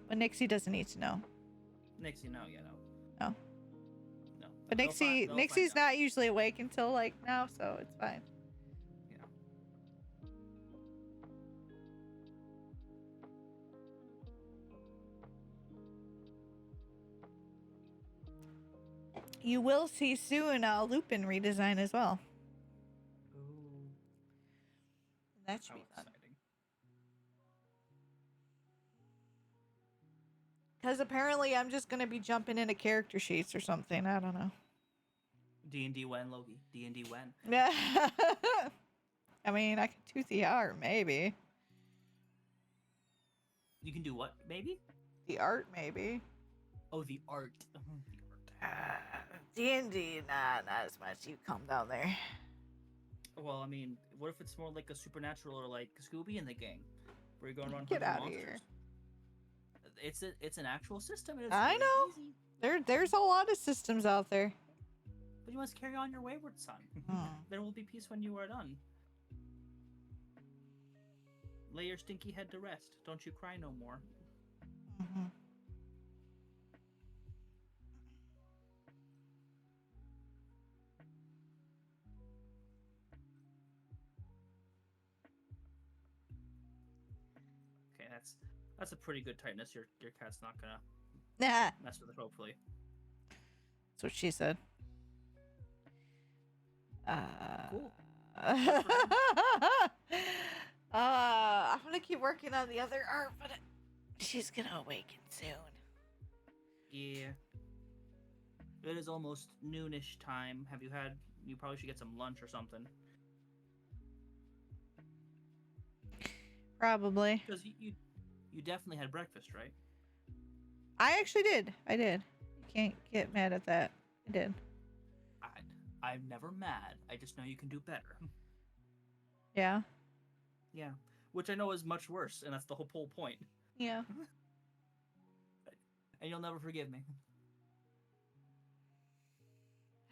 Speaker 1: But Nixie doesn't need to know.
Speaker 2: Nixie, no, yeah, no.
Speaker 1: No.
Speaker 2: No.
Speaker 1: But
Speaker 2: They'll find
Speaker 1: Nixie's
Speaker 2: out.
Speaker 1: not usually awake until like now, so it's fine.
Speaker 2: Yeah.
Speaker 1: You will see soon a Lupin redesign as well.
Speaker 2: Ooh,
Speaker 1: That should
Speaker 2: how
Speaker 1: be fun.
Speaker 2: exciting.
Speaker 1: Because apparently I'm just gonna be jumping into character sheets or something. I don't know.
Speaker 2: D&D when, Loki? D&D when?
Speaker 1: Yeah. I mean, I can do the art, maybe.
Speaker 2: You can do what, maybe?
Speaker 1: The art, maybe.
Speaker 2: Oh, the art. The art.
Speaker 1: D&D, not as much. You come down there.
Speaker 2: Well, I mean, what if it's more like a supernatural or like Scooby and the Gang, where you're going around
Speaker 1: Get
Speaker 2: hunting
Speaker 1: outta here.
Speaker 2: monsters? It's an actual system. And it's
Speaker 1: I
Speaker 2: really
Speaker 1: know.
Speaker 2: easy.
Speaker 1: There's a lot of systems out there.
Speaker 2: But you must carry on your wayward son. There will be peace when you are done. Lay your stinky head to rest. Don't you cry no more.
Speaker 1: Mhm.
Speaker 2: Okay, that's a pretty good tightness. Your cat's not gonna
Speaker 1: Nah,
Speaker 2: mess with it, hopefully.
Speaker 1: that's what she said.
Speaker 2: Cool.
Speaker 1: I'm gonna keep working on the other art, but she's gonna awaken soon.
Speaker 2: Yeah. It is almost noonish time. You probably should get some lunch or something.
Speaker 1: Probably.
Speaker 2: Because you definitely had breakfast, right?
Speaker 1: I actually did. I did. You can't get mad at that. I did.
Speaker 2: I'm never mad. I just know you can do better.
Speaker 1: Yeah.
Speaker 2: Yeah. which I know is much worse, and that's the whole point.
Speaker 1: Yeah.
Speaker 2: And you'll never forgive me.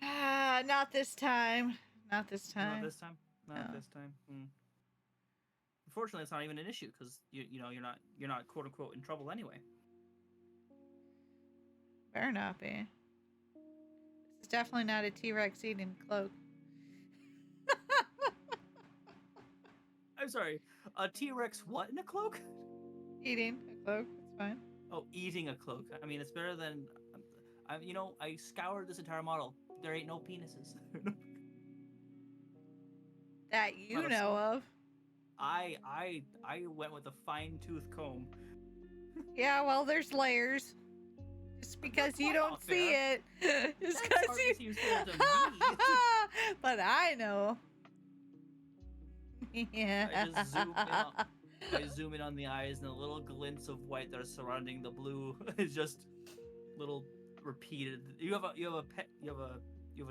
Speaker 1: Ah, not this time. Not this time.
Speaker 2: Not this time. Not
Speaker 1: No.
Speaker 2: this time. Unfortunately, it's not even an issue because you know you're not quote unquote in trouble anyway.
Speaker 1: Better not be. This is definitely not a T-Rex eating cloak.
Speaker 2: I'm sorry, a T-Rex what in a cloak?
Speaker 1: Eating a cloak. It's fine.
Speaker 2: Oh, eating a cloak. I mean, it's better than. I scoured this entire model. There ain't no penises.
Speaker 1: That you
Speaker 2: Not a
Speaker 1: know
Speaker 2: soul.
Speaker 1: of.
Speaker 2: I went with a fine tooth comb.
Speaker 1: Yeah, well, there's layers. Just because you
Speaker 2: quite
Speaker 1: don't
Speaker 2: not
Speaker 1: see
Speaker 2: fair.
Speaker 1: it. Just
Speaker 2: That's
Speaker 1: because
Speaker 2: hardly
Speaker 1: you.
Speaker 2: seems fair to me.
Speaker 1: But I know. Yeah.
Speaker 2: I zoom in on the eyes, and the little glints of white that are surrounding the blue is just little repeated. You have a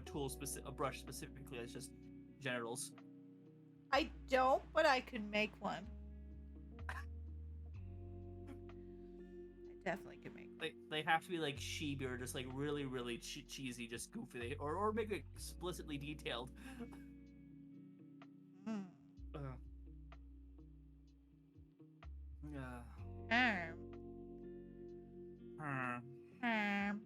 Speaker 2: tool a brush specifically that's just genitals.
Speaker 1: I don't, but I could make one. I definitely could make one.
Speaker 2: They have to be like chibi or just like really really cheesy, just goofy, or make it explicitly detailed.
Speaker 1: Mm.
Speaker 2: Yeah.
Speaker 1: Arm. Arm. Arm.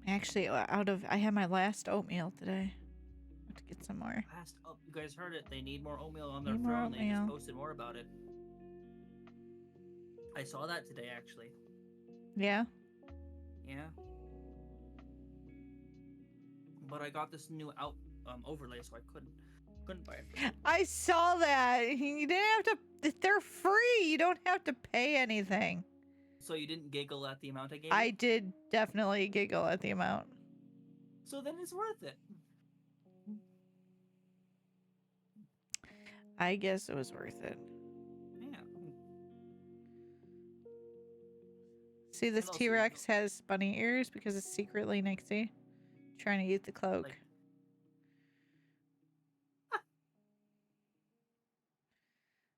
Speaker 1: Actually, I had my last oatmeal today. I have to get some more.
Speaker 2: You guys heard it. They need more oatmeal on their
Speaker 1: Need more
Speaker 2: throne. They just
Speaker 1: oatmeal.
Speaker 2: posted more about it. I saw that today, actually.
Speaker 1: Yeah.
Speaker 2: Yeah. But I got this new overlay, so I couldn't buy it.
Speaker 1: I saw that. You didn't have to. They're free. You don't have to pay anything.
Speaker 2: So you didn't giggle at the amount I gave
Speaker 1: I
Speaker 2: you?
Speaker 1: did definitely giggle at the amount.
Speaker 2: So then it's worth it.
Speaker 1: I guess it was worth it.
Speaker 2: Yeah.
Speaker 1: See, this
Speaker 2: And also,
Speaker 1: T-Rex has bunny ears because it's secretly Nixie trying to eat the cloak.
Speaker 2: Like-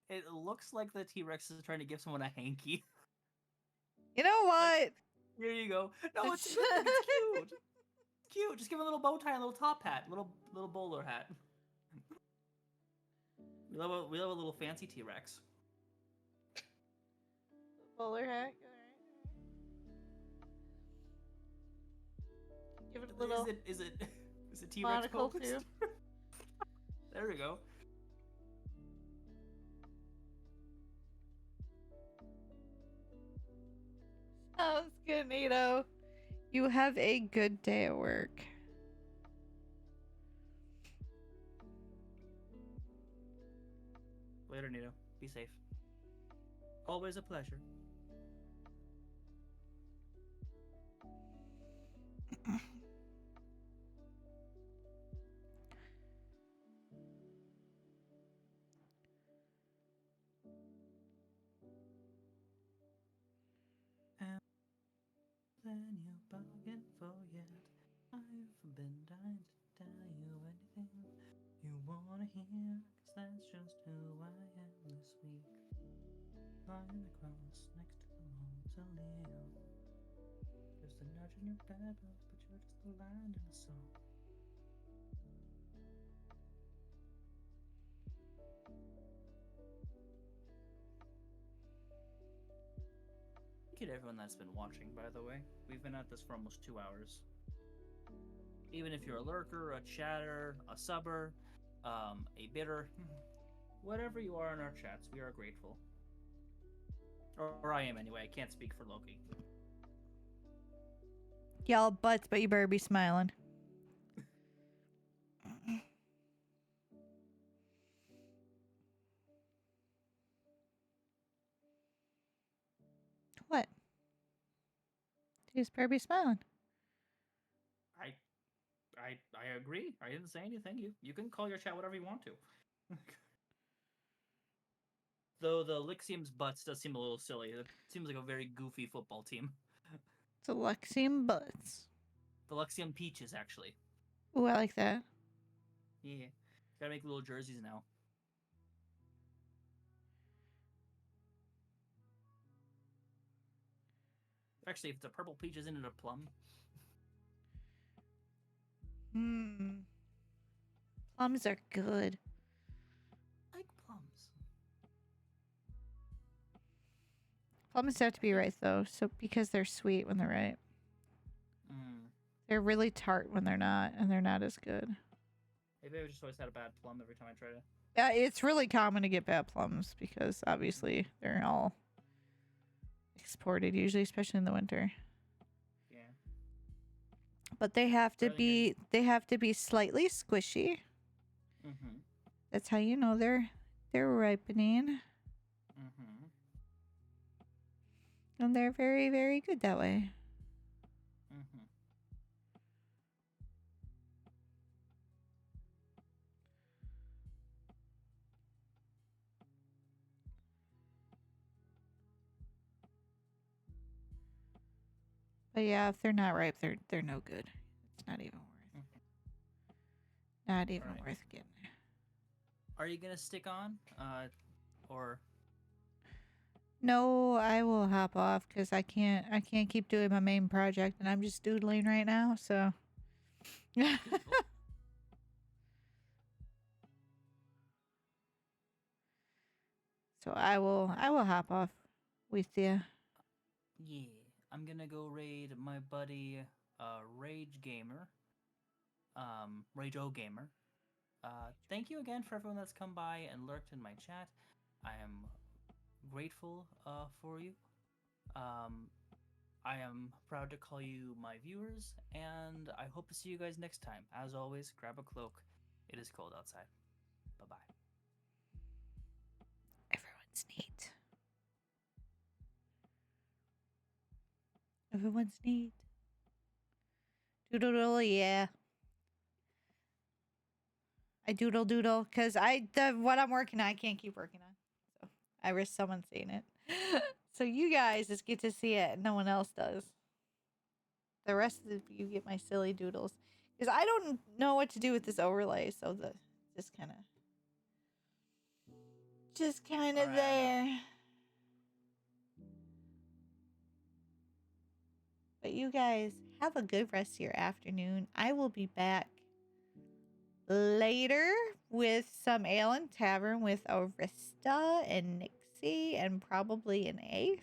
Speaker 2: It looks like the T-Rex is trying to give someone a hanky.
Speaker 1: You know what?
Speaker 2: Here you go. No, it's good. It's cute. It's cute. Just give him a little bow tie, and a little top hat, little bowler hat. We love a little fancy T-Rex.
Speaker 1: Bowler hat. Give it a little.
Speaker 2: Is it T-Rex
Speaker 1: monocle,
Speaker 2: focused?
Speaker 1: too.
Speaker 2: There we go.
Speaker 1: Sounds good, Nito. You have a good day at work.
Speaker 2: Later, Nito. Be safe. Always a pleasure. Then you bargain for yet. I've been dying to tell you anything you wanna hear, 'cause that's just who I am this week. Lying across next to the mausoleum. Just a nudge in your bad book, but you're just a line in a song. Thank you to everyone that's been watching, by the way. We've been at this for almost 2 hours. Even if you're a lurker, a chatter, a subber, a bidder, whatever you are in our chats, we are grateful. Or I am anyway. I can't speak for Loki.
Speaker 1: Y'all butts, but you better be smiling. What? You just better be smiling.
Speaker 2: I I agree. I didn't say anything. You can call your chat whatever you want to. Though the Lixium's butts does seem a little silly. It seems like a very goofy football team.
Speaker 1: It's Alexium Butts.
Speaker 2: The Luxium Peaches, actually.
Speaker 1: Ooh, I like that.
Speaker 2: Yeah. Gotta make little jerseys now. Actually, if it's a purple peach, isn't it a plum?
Speaker 1: Plums are good.
Speaker 2: I like plums.
Speaker 1: Plums have to be ripe though, so because they're sweet when they're ripe. They're really tart when they're not, and they're not as good.
Speaker 2: Maybe I just always had a bad plum every time I tried it.
Speaker 1: It's really common to get bad plums because obviously they're all exported usually, especially in the winter.
Speaker 2: Yeah.
Speaker 1: But they have to
Speaker 2: Really
Speaker 1: be slightly squishy.
Speaker 2: Mm-hmm.
Speaker 1: That's how you know they're ripening.
Speaker 2: Mm-hmm.
Speaker 1: And they're very, very good that way.
Speaker 2: Mm-hmm.
Speaker 1: But yeah, if they're not ripe, they're no good. It's not even worth. Not even
Speaker 2: Alright.
Speaker 1: worth getting.
Speaker 2: Are you gonna stick on? Or
Speaker 1: No, I will hop off because I can't keep doing my main project and I'm just doodling right now, so so I will hop off with you.
Speaker 2: yeah, I'm gonna go raid my buddy, Rage Gamer, Rage O Gamer. Thank you again for everyone that's come by and lurked in my chat. I am grateful for you. I am proud to call you my viewers, and I hope to see you guys next time. As always, grab a cloak. It is cold outside. Bye bye.
Speaker 1: Everyone's neat. Everyone's neat. Doodle, yeah. I doodle because what I'm working on, I can't keep working on. So I risk someone seeing it. So you guys just get to see it and no one else does. The rest of you get my silly doodles. Because I don't know what to do with this overlay, so just kind of
Speaker 2: Alright,
Speaker 1: there. But you guys have a good rest of your afternoon. I will be back later with some Ale and Tavern with Arista and Nixie and probably an Ace.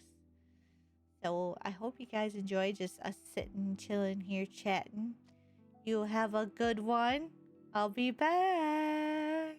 Speaker 1: So I hope you guys enjoy just us sitting, chilling here, chatting. You have a good one. I'll be back.